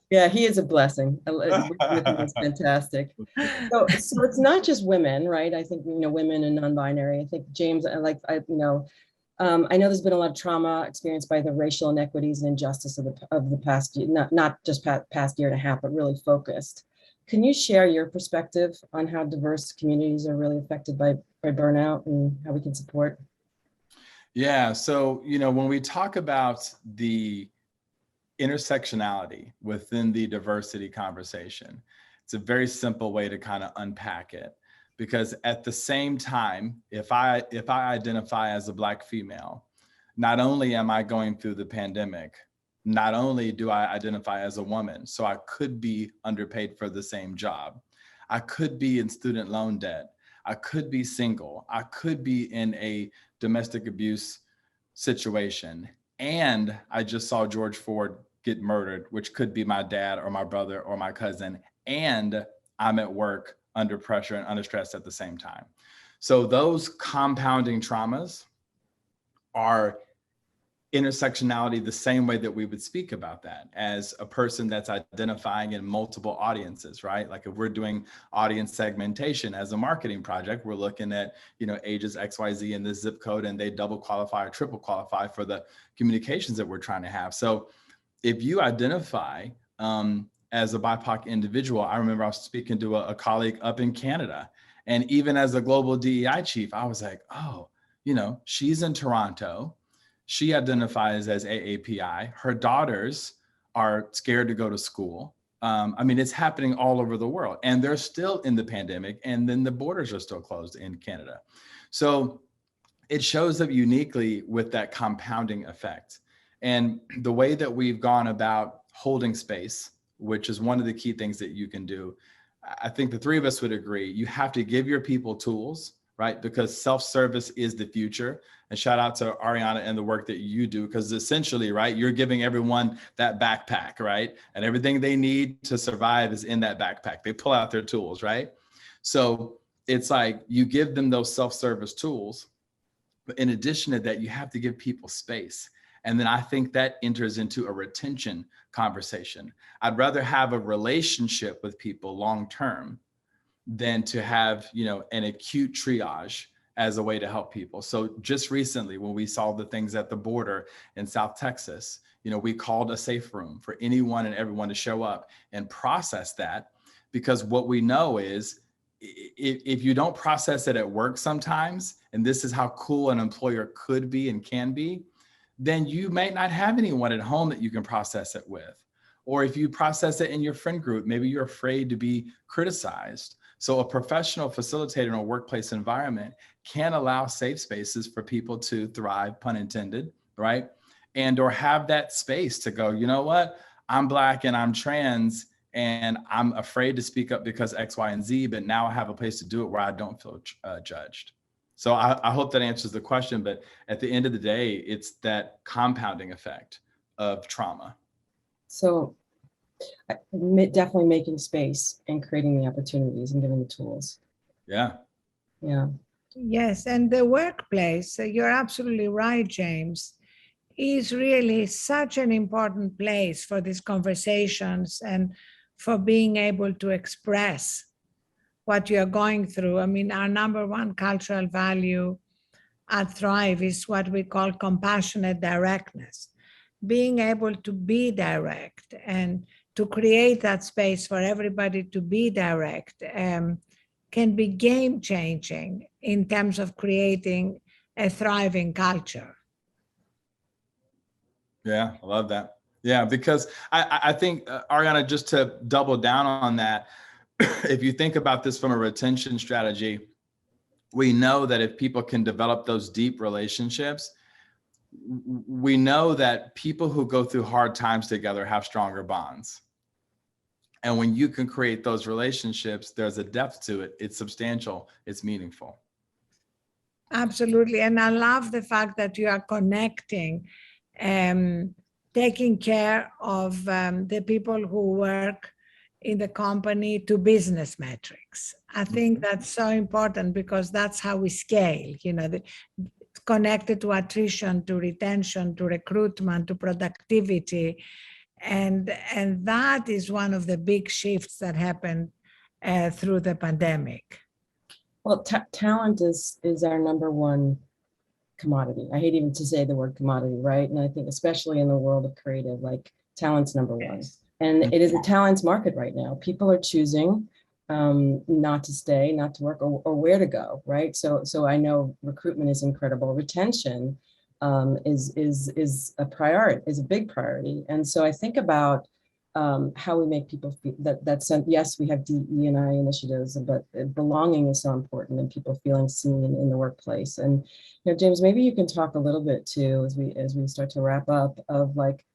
Yeah, he is a blessing. It's fantastic. So it's not just women, right? I think, women and non-binary. I think James, I know there's been a lot of trauma experienced by the racial inequities and injustice of the past year, not just past year and a half, but really focused. Can you share your perspective on how diverse communities are really affected by burnout and how we can support? Yeah, so, when we talk about the intersectionality within the diversity conversation, it's a very simple way to kind of unpack it. Because at the same time, if I identify as a Black female, not only am I going through the pandemic, not only do I identify as a woman, so I could be underpaid for the same job. I could be in student loan debt. I could be single. I could be in a domestic abuse situation. And I just saw George Ford get murdered, which could be my dad or my brother or my cousin. And I'm at work under pressure and under stress at the same time. So those compounding traumas are intersectionality the same way that we would speak about that as a person that's identifying in multiple audiences, right? Like if we're doing audience segmentation as a marketing project, we're looking at, ages XYZ in this zip code, and they double qualify or triple qualify for the communications that we're trying to have. So if you identify as a BIPOC individual, I remember I was speaking to a colleague up in Canada, and even as a global DEI chief, I was like, oh, she's in Toronto. She identifies as AAPI. Her daughters are scared to go to school. It's happening all over the world, and they're still in the pandemic, and then the borders are still closed in Canada. So it shows up uniquely with that compounding effect. And the way that we've gone about holding space, which is one of the key things that you can do, I think the three of us would agree, you have to give your people tools, right? Because self-service is the future. And shout out to Arianna and the work that you do, because essentially, right, you're giving everyone that backpack, right? And everything they need to survive is in that backpack. They pull out their tools, right? So it's like you give them those self-service tools, but in addition to that, you have to give people space. And then I think that enters into a retention conversation. I'd rather have a relationship with people long-term than to have, an acute triage as a way to help people. So just recently, when we saw the things at the border in South Texas, we called a safe room for anyone and everyone to show up and process that. Because what we know is if you don't process it at work sometimes, and this is how cool an employer could be and can be, then you may not have anyone at home that you can process it with. Or if you process it in your friend group, maybe you're afraid to be criticized. So a professional facilitator in a workplace environment can allow safe spaces for people to thrive, pun intended, right? And or have that space to go, you know what? I'm Black and I'm trans and I'm afraid to speak up because X, Y, and Z, but now I have a place to do it where I don't feel judged. So I hope that answers the question, but at the end of the day, it's that compounding effect of trauma. So definitely making space and creating the opportunities and giving the tools. Yeah. Yeah. Yes, and the workplace, you're absolutely right, James, is really such an important place for these conversations and for being able to express what you're going through. Our number one cultural value at Thrive is what we call compassionate directness. Being able to be direct and to create that space for everybody to be direct can be game-changing in terms of creating a thriving culture. Yeah, I love that. Yeah, because I think, Arianna, just to double down on that, if you think about this from a retention strategy, we know that if people can develop those deep relationships, we know that people who go through hard times together have stronger bonds. And when you can create those relationships, there's a depth to it. It's substantial. It's meaningful. Absolutely. And I love the fact that you are connecting, taking care of the people who work in the company to business metrics. I think that's so important because that's how we scale, connected to attrition, to retention, to recruitment, to productivity. And that is one of the big shifts that happened through the pandemic. Well, talent is our number one commodity. I hate even to say the word commodity, right? And I think especially in the world of creative, like talent's number one. And it is a talent's market right now. People are choosing not to stay, not to work, or where to go, right? So I know recruitment is incredible. Retention is a priority, is a big priority. And so I think about how we make people feel yes, we have DE&I initiatives, but belonging is so important and people feeling seen in the workplace. And James, maybe you can talk a little bit too, as we start to wrap up, of like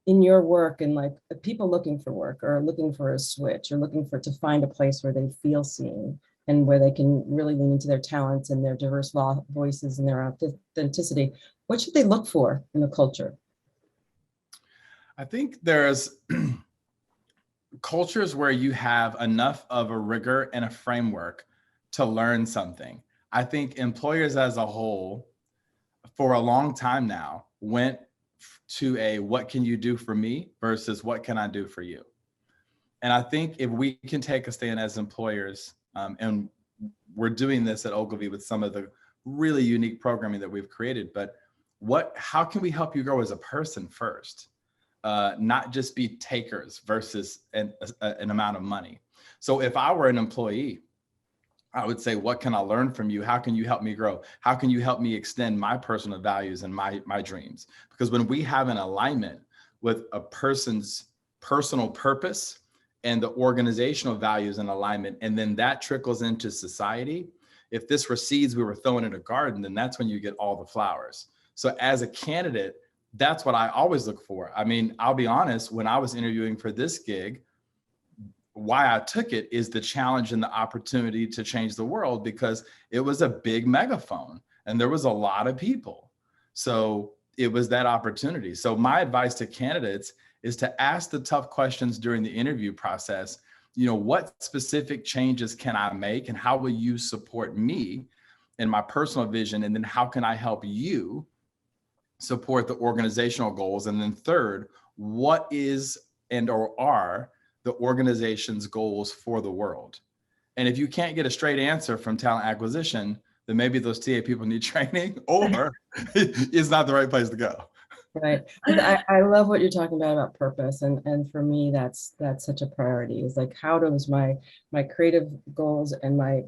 in your work and like people looking for work or looking for a switch or looking to find a place where they feel seen and where they can really lean into their talents and their diverse voices and their authenticity. What should they look for in a culture? I think there's cultures where you have enough of a rigor and a framework to learn something. I think employers as a whole, for a long time now, went to a what can you do for me versus what can I do for you? And I think if we can take a stand as employers, and we're doing this at Ogilvy with some of the really unique programming that we've created, but how can we help you grow as a person first? Not just be takers versus an amount of money. So if I were an employee, I would say, what can I learn from you? How can you help me grow? How can you help me extend my personal values and my dreams? Because when we have an alignment with a person's personal purpose and the organizational values in alignment, and then that trickles into society, if this were seeds we were throwing in a garden, then that's when you get all the flowers. So as a candidate, that's what I always look for. I mean, I'll be honest, when I was interviewing for this gig, why I took it is the challenge and the opportunity to change the world, because it was a big megaphone and there was a lot of people. So it was that opportunity. So my advice to candidates is to ask the tough questions during the interview process. What specific changes can I make and how will you support me in my personal vision? And then how can I help you support the organizational goals? And then third, what is and/or are the organization's goals for the world? And if you can't get a straight answer from talent acquisition, then maybe those TA people need training, or it's not the right place to go. Right. I love what you're talking about purpose. And for me, that's such a priority, is like, how does my creative goals and my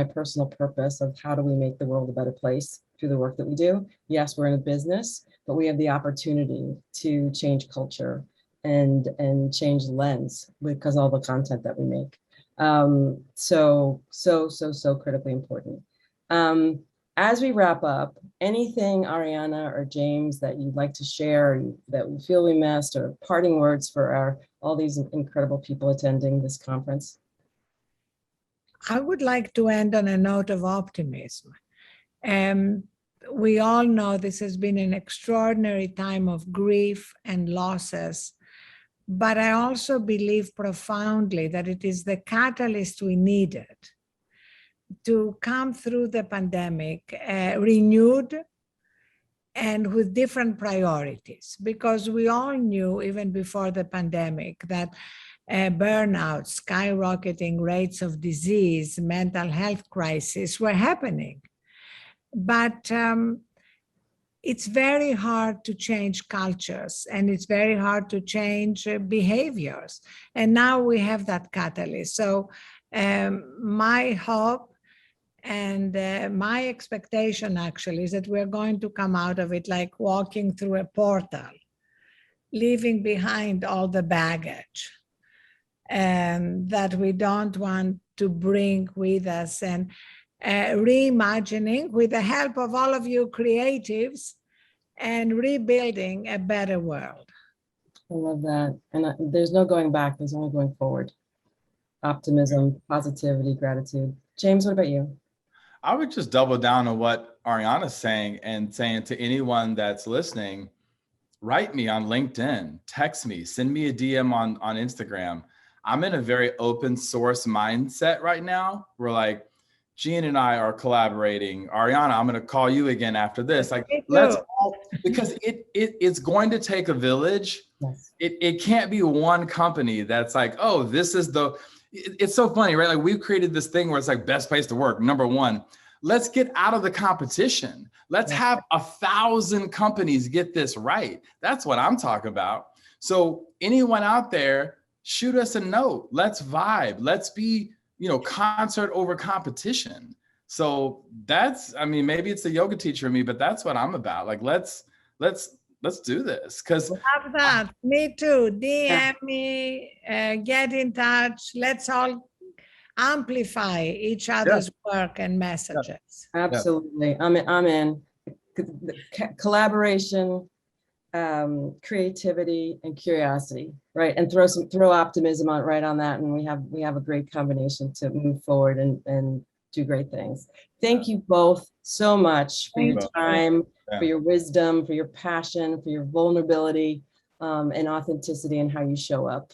personal purpose of how do we make the world a better place through the work that we do? Yes, we're in a business, but we have the opportunity to change culture and change lens because all the content that we make. So critically important. As we wrap up, anything, Arianna or James, that you'd like to share that we feel we missed, or parting words for all these incredible people attending this conference? I would like to end on a note of optimism. We all know this has been an extraordinary time of grief and losses, but I also believe profoundly that it is the catalyst we needed to come through the pandemic renewed and with different priorities, because we all knew even before the pandemic that burnout, skyrocketing rates of disease, mental health crisis were happening. But it's very hard to change cultures, and it's very hard to change behaviors. And now we have that catalyst. So my hope and my expectation actually is that we're going to come out of it like walking through a portal, leaving behind all the baggage that we don't want to bring with us, and reimagining with the help of all of you creatives and rebuilding a better world. I love that. And there's no going back, there's only going forward. Optimism, positivity, gratitude. James, what about you? I would just double down on what Arianna's saying and saying to anyone that's listening, write me on LinkedIn, text me, send me a DM on Instagram. I'm in a very open source mindset right now. We're like, Jean and I are collaborating. Arianna, I'm going to call you again after this. Like, let's all, because it's going to take a village. Yes. It can't be one company that's like, oh, this is it's so funny, right? Like, we've created this thing where it's like best place to work. Number one, let's get out of the competition. Let's have 1,000 companies get this right. That's what I'm talking about. So anyone out there, shoot us a note. Let's vibe. Let's be, concert over competition. So that's, maybe it's the yoga teacher in me, but that's what I'm about. Like, let's do this. Cause love that. Me too. DM me, get in touch. Let's all amplify each other's work and messages. Absolutely. I'm in. Collaboration, creativity, and curiosity, right? And throw optimism on that, and we have a great combination to move forward and do great things. Thank you both so much for your time, for your wisdom, for your passion, for your vulnerability, and authenticity, and how you show up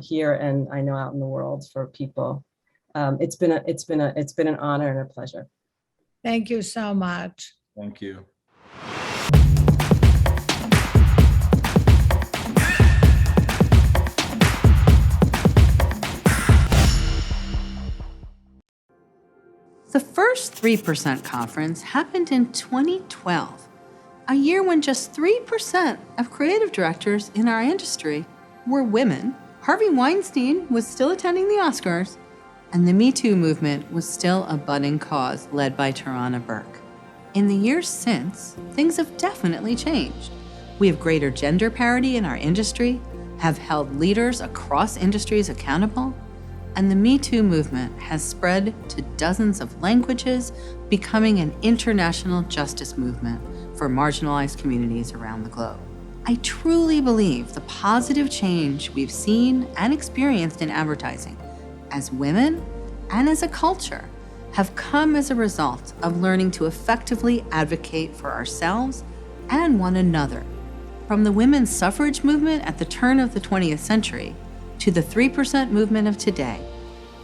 here and I know out in the world for people. It's been an honor and a pleasure. Thank you so much. Thank you. The first 3% conference happened in 2012, a year when just 3% of creative directors in our industry were women. Harvey Weinstein was still attending the Oscars, and the Me Too movement was still a budding cause led by Tarana Burke. In the years since, things have definitely changed. We have greater gender parity in our industry, have held leaders across industries accountable, and the Me Too movement has spread to dozens of languages, becoming an international justice movement for marginalized communities around the globe. I truly believe the positive change we've seen and experienced in advertising as women and as a culture have come as a result of learning to effectively advocate for ourselves and one another. From the women's suffrage movement at the turn of the 20th century to the 3% movement of today,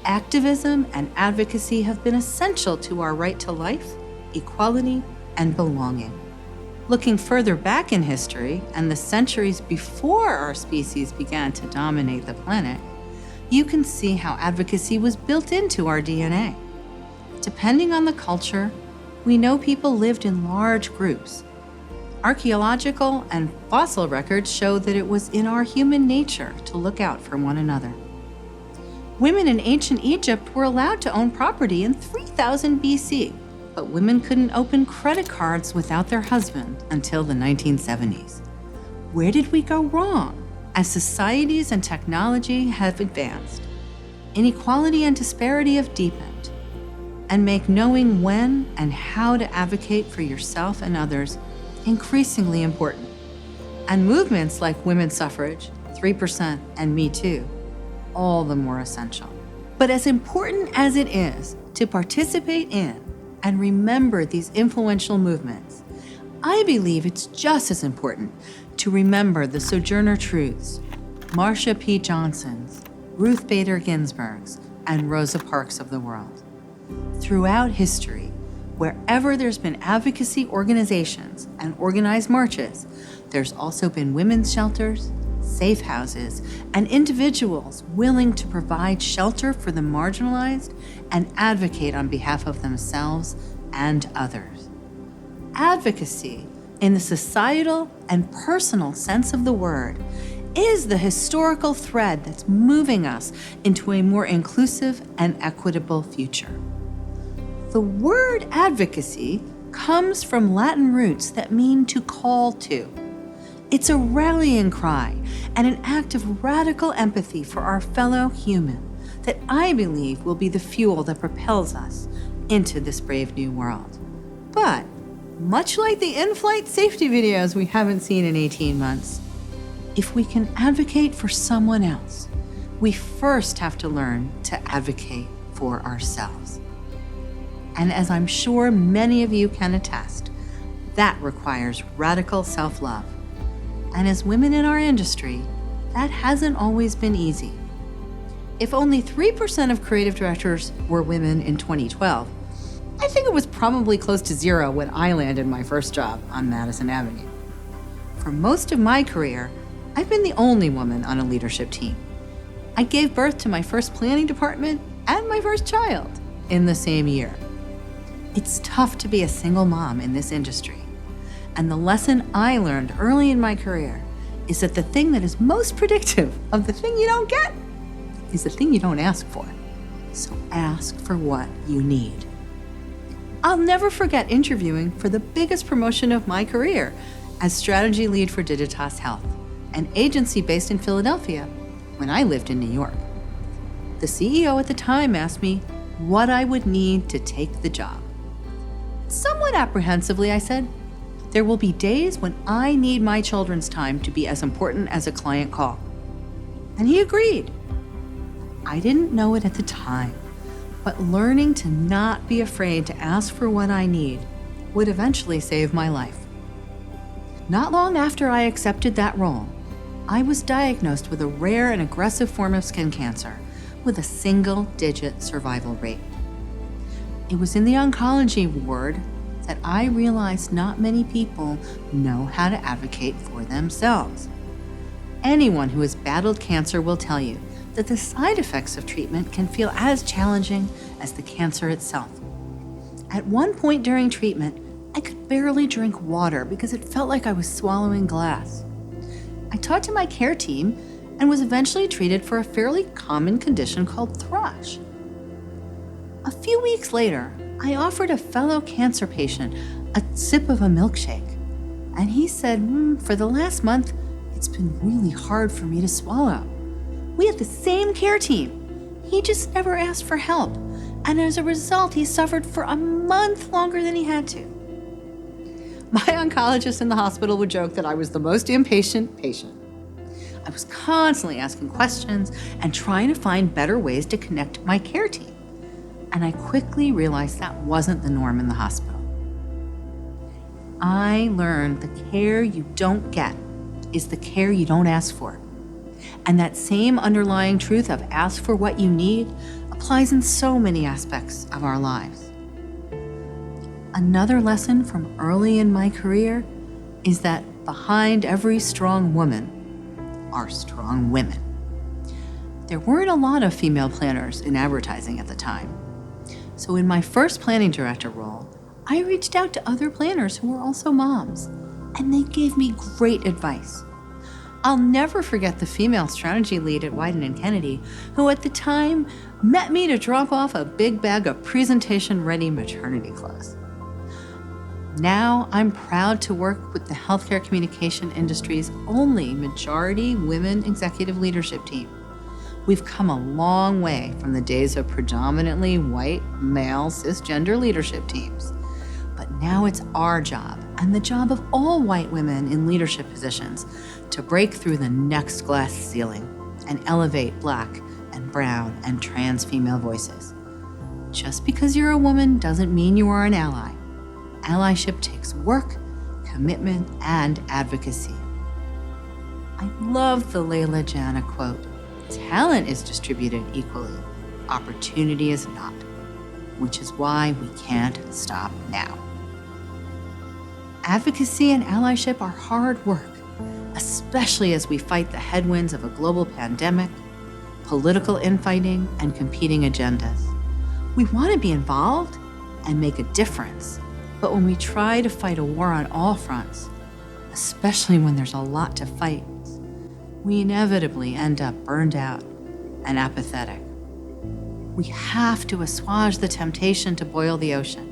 activism and advocacy have been essential to our right to life, equality, and belonging. Looking further back in history and the centuries before our species began to dominate the planet, you can see how advocacy was built into our DNA. Depending on the culture, we know people lived in large groups. Archaeological and fossil records show that it was in our human nature to look out for one another. Women in ancient Egypt were allowed to own property in 3000 BC, but women couldn't open credit cards without their husband until the 1970s. Where did we go wrong? As societies and technology have advanced, inequality and disparity have deepened, and make knowing when and how to advocate for yourself and others increasingly important. And movements like women's suffrage, 3%, and Me Too, all the more essential. But as important as it is to participate in and remember these influential movements, I believe it's just as important to remember the Sojourner Truths, Marsha P. Johnsons, Ruth Bader Ginsburg's, and Rosa Parks of the world. Throughout history, wherever there's been advocacy organizations and organized marches, there's also been women's shelters, safe houses, and individuals willing to provide shelter for the marginalized and advocate on behalf of themselves and others. Advocacy, in the societal and personal sense of the word, is the historical thread that's moving us into a more inclusive and equitable future. The word advocacy comes from Latin roots that mean to call to. It's a rallying cry and an act of radical empathy for our fellow human that I believe will be the fuel that propels us into this brave new world. But much like the in-flight safety videos we haven't seen in 18 months, if we can advocate for someone else, we first have to learn to advocate for ourselves. And as I'm sure many of you can attest, that requires radical self-love. And as women in our industry, that hasn't always been easy. If only 3% of creative directors were women in 2012, I think it was probably close to 0 when I landed my first job on Madison Avenue. For most of my career, I've been the only woman on a leadership team. I gave birth to my first planning department and my first child in the same year. It's tough to be a single mom in this industry. And the lesson I learned early in my career is that the thing that is most predictive of the thing you don't get is the thing you don't ask for. So ask for what you need. I'll never forget interviewing for the biggest promotion of my career as strategy lead for Digitas Health, an agency based in Philadelphia when I lived in New York. The CEO at the time asked me what I would need to take the job. Somewhat apprehensively, I said, "There will be days when I need my children's time to be as important as a client call." And he agreed. I didn't know it at the time, but learning to not be afraid to ask for what I need would eventually save my life. Not long after I accepted that role, I was diagnosed with a rare and aggressive form of skin cancer with a single-digit survival rate. It was in the oncology ward that I realized not many people know how to advocate for themselves. Anyone who has battled cancer will tell you that the side effects of treatment can feel as challenging as the cancer itself. At one point during treatment, I could barely drink water because it felt like I was swallowing glass. I talked to my care team and was eventually treated for a fairly common condition called thrush. A few weeks later, I offered a fellow cancer patient a sip of a milkshake, and he said, "For the last month, it's been really hard for me to swallow." We had the same care team. He just never asked for help, and as a result, he suffered for a month longer than he had to. My oncologist in the hospital would joke that I was the most impatient patient. I was constantly asking questions and trying to find better ways to connect to my care team. And I quickly realized that wasn't the norm in the hospital. I learned the care you don't get is the care you don't ask for. And that same underlying truth of ask for what you need applies in so many aspects of our lives. Another lesson from early in my career is that behind every strong woman are strong women. There weren't a lot of female planners in advertising at the time. So in my first planning director role, I reached out to other planners who were also moms, and they gave me great advice. I'll never forget the female strategy lead at Wieden & Kennedy, who at the time met me to drop off a big bag of presentation-ready maternity clothes. Now I'm proud to work with the healthcare communication industry's only majority women executive leadership team. We've come a long way from the days of predominantly white, male, cisgender leadership teams. But now it's our job, and the job of all white women in leadership positions, to break through the next glass ceiling and elevate Black and brown and trans female voices. Just because you're a woman doesn't mean you are an ally. Allyship takes work, commitment, and advocacy. I love the Layla Janna quote, "Talent is distributed equally, opportunity is not," which is why we can't stop now. Advocacy and allyship are hard work, especially as we fight the headwinds of a global pandemic, political infighting, and competing agendas. We want to be involved and make a difference, but when we try to fight a war on all fronts, especially when there's a lot to fight, we inevitably end up burned out and apathetic. We have to assuage the temptation to boil the ocean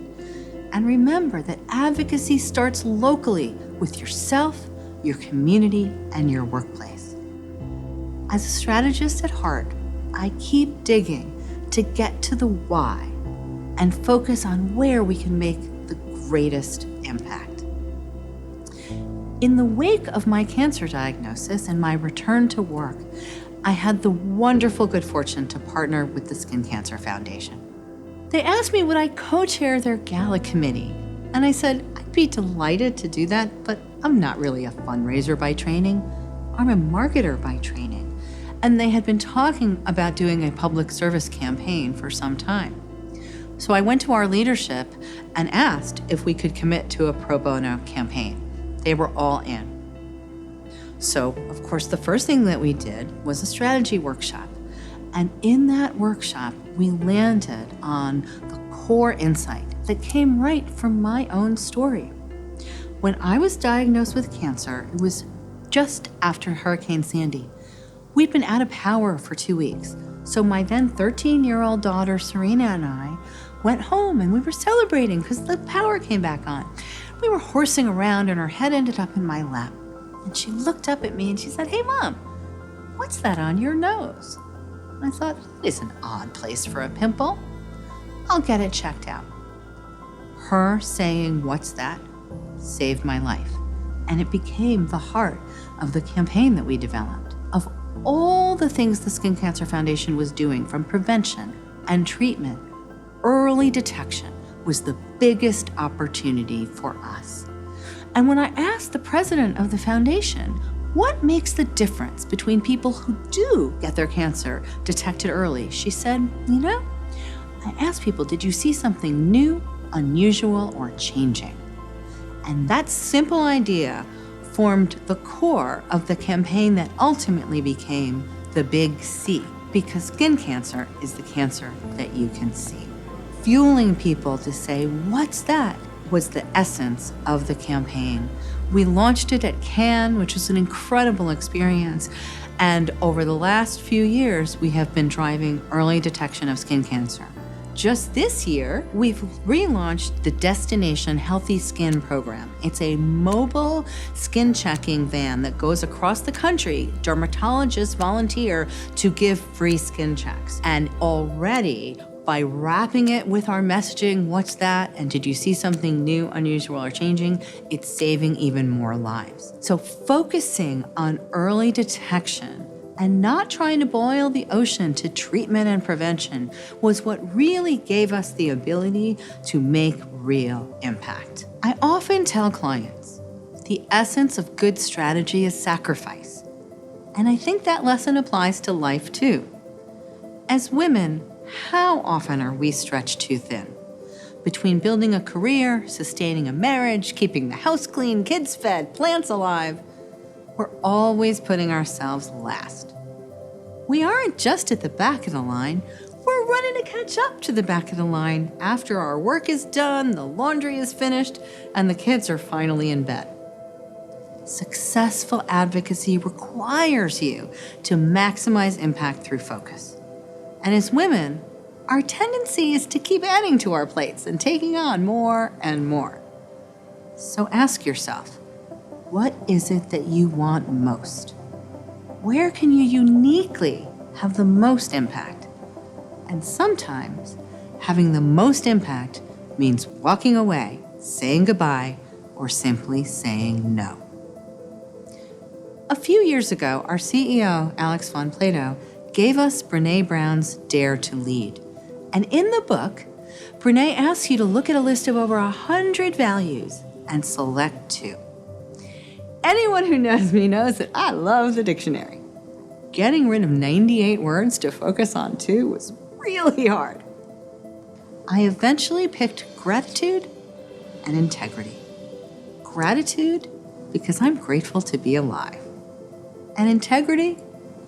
and remember that advocacy starts locally with yourself, your community, and your workplace. As a strategist at heart, I keep digging to get to the why and focus on where we can make the greatest impact. In the wake of my cancer diagnosis and my return to work, I had the wonderful good fortune to partner with the Skin Cancer Foundation. They asked me would I co-chair their gala committee. And I said, I'd be delighted to do that, but I'm not really a fundraiser by training. I'm a marketer by training. And they had been talking about doing a public service campaign for some time. So I went to our leadership and asked if we could commit to a pro bono campaign. They were all in. So, of course, the first thing that we did was a strategy workshop. And in that workshop, we landed on the core insight that came right from my own story. When I was diagnosed with cancer, it was just after Hurricane Sandy. We'd been out of power for 2 weeks. So my then 13-year-old daughter, Serena, and I went home and we were celebrating because the power came back on. We were horsing around and her head ended up in my lap. And she looked up at me and she said, "Hey, Mom, what's that on your nose?" I thought, that is an odd place for a pimple. I'll get it checked out. Her saying, "What's that?" saved my life. And it became the heart of the campaign that we developed. Of all the things the Skin Cancer Foundation was doing, from prevention and treatment, early detection was the biggest opportunity for us. And when I asked the president of the foundation, what makes the difference between people who do get their cancer detected early, she said, I asked people, did you see something new, unusual, or changing? And that simple idea formed the core of the campaign that ultimately became the Big C, because skin cancer is the cancer that you can see. Fueling people to say, "What's that?" was the essence of the campaign. We launched it at Cannes, which was an incredible experience. And over the last few years, we have been driving early detection of skin cancer. Just this year, we've relaunched the Destination Healthy Skin program. It's a mobile skin checking van that goes across the country. Dermatologists volunteer to give free skin checks. And already, by wrapping it with our messaging, "What's that?" and "Did you see something new, unusual, or changing?" it's saving even more lives. So focusing on early detection and not trying to boil the ocean to treatment and prevention was what really gave us the ability to make real impact. I often tell clients, the essence of good strategy is sacrifice. And I think that lesson applies to life too. As women, how often are we stretched too thin? Between building a career, sustaining a marriage, keeping the house clean, kids fed, plants alive, we're always putting ourselves last. We aren't just at the back of the line, we're running to catch up to the back of the line after our work is done, the laundry is finished, and the kids are finally in bed. Successful advocacy requires you to maximize impact through focus. And as women, our tendency is to keep adding to our plates and taking on more and more. So ask yourself, what is it that you want most? Where can you uniquely have the most impact? And sometimes having the most impact means walking away, saying goodbye, or simply saying no. A few years ago, our CEO, Alex von Plato, gave us Brené Brown's Dare to Lead. And in the book, Brené asks you to look at a list of over 100 values and select 2. Anyone who knows me knows that I love the dictionary. Getting rid of 98 words to focus on 2 was really hard. I eventually picked gratitude and integrity. Gratitude because I'm grateful to be alive. And integrity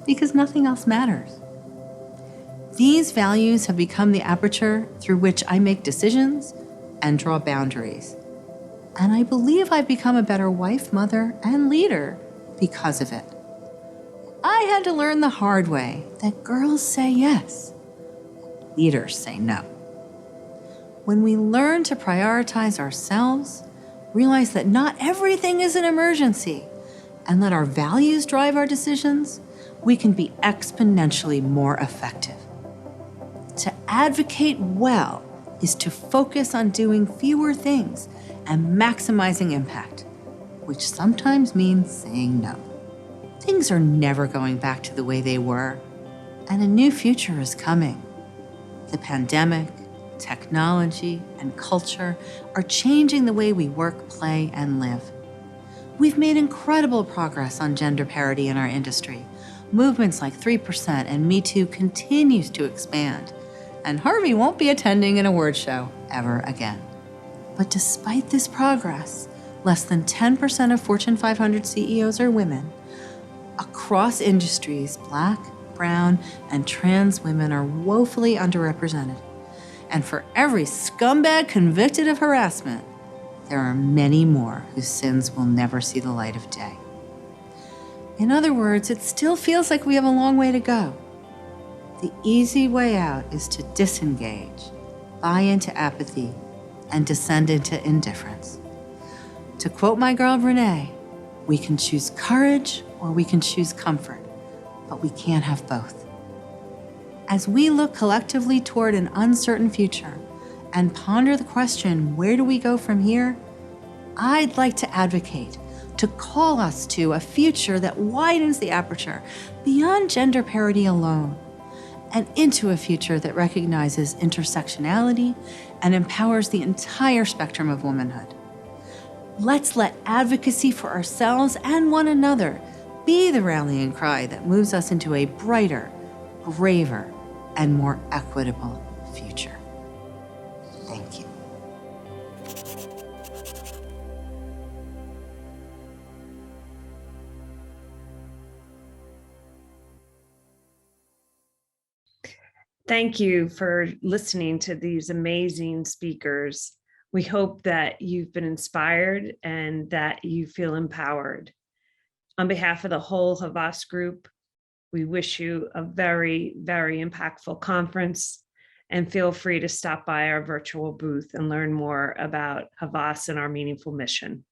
because nothing else matters. These values have become the aperture through which I make decisions and draw boundaries. And I believe I've become a better wife, mother, and leader because of it. I had to learn the hard way that girls say yes, leaders say no. When we learn to prioritize ourselves, realize that not everything is an emergency, and let our values drive our decisions, we can be exponentially more effective. To advocate well is to focus on doing fewer things and maximizing impact, which sometimes means saying no. Things are never going back to the way they were, and a new future is coming. The pandemic, technology, and culture are changing the way we work, play, and live. We've made incredible progress on gender parity in our industry. Movements like 3% and Me Too continues to expand, and Harvey won't be attending an award show ever again. But despite this progress, less than 10% of Fortune 500 CEOs are women. Across industries, Black, brown, and trans women are woefully underrepresented. And for every scumbag convicted of harassment, there are many more whose sins will never see the light of day. In other words, it still feels like we have a long way to go. The easy way out is to disengage, buy into apathy, and descend into indifference. To quote my girl Renee, we can choose courage or we can choose comfort, but we can't have both. As we look collectively toward an uncertain future and ponder the question, where do we go from here? I'd like to advocate to call us to a future that widens the aperture beyond gender parity alone and into a future that recognizes intersectionality and empowers the entire spectrum of womanhood. Let's let advocacy for ourselves and one another be the rallying cry that moves us into a brighter, braver, and more equitable future. Thank you. Thank you for listening to these amazing speakers. We hope that you've been inspired and that you feel empowered. On behalf of the whole Havas group, we wish you a very, very impactful conference, and feel free to stop by our virtual booth and learn more about Havas and our meaningful mission.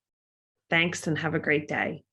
Thanks and have a great day.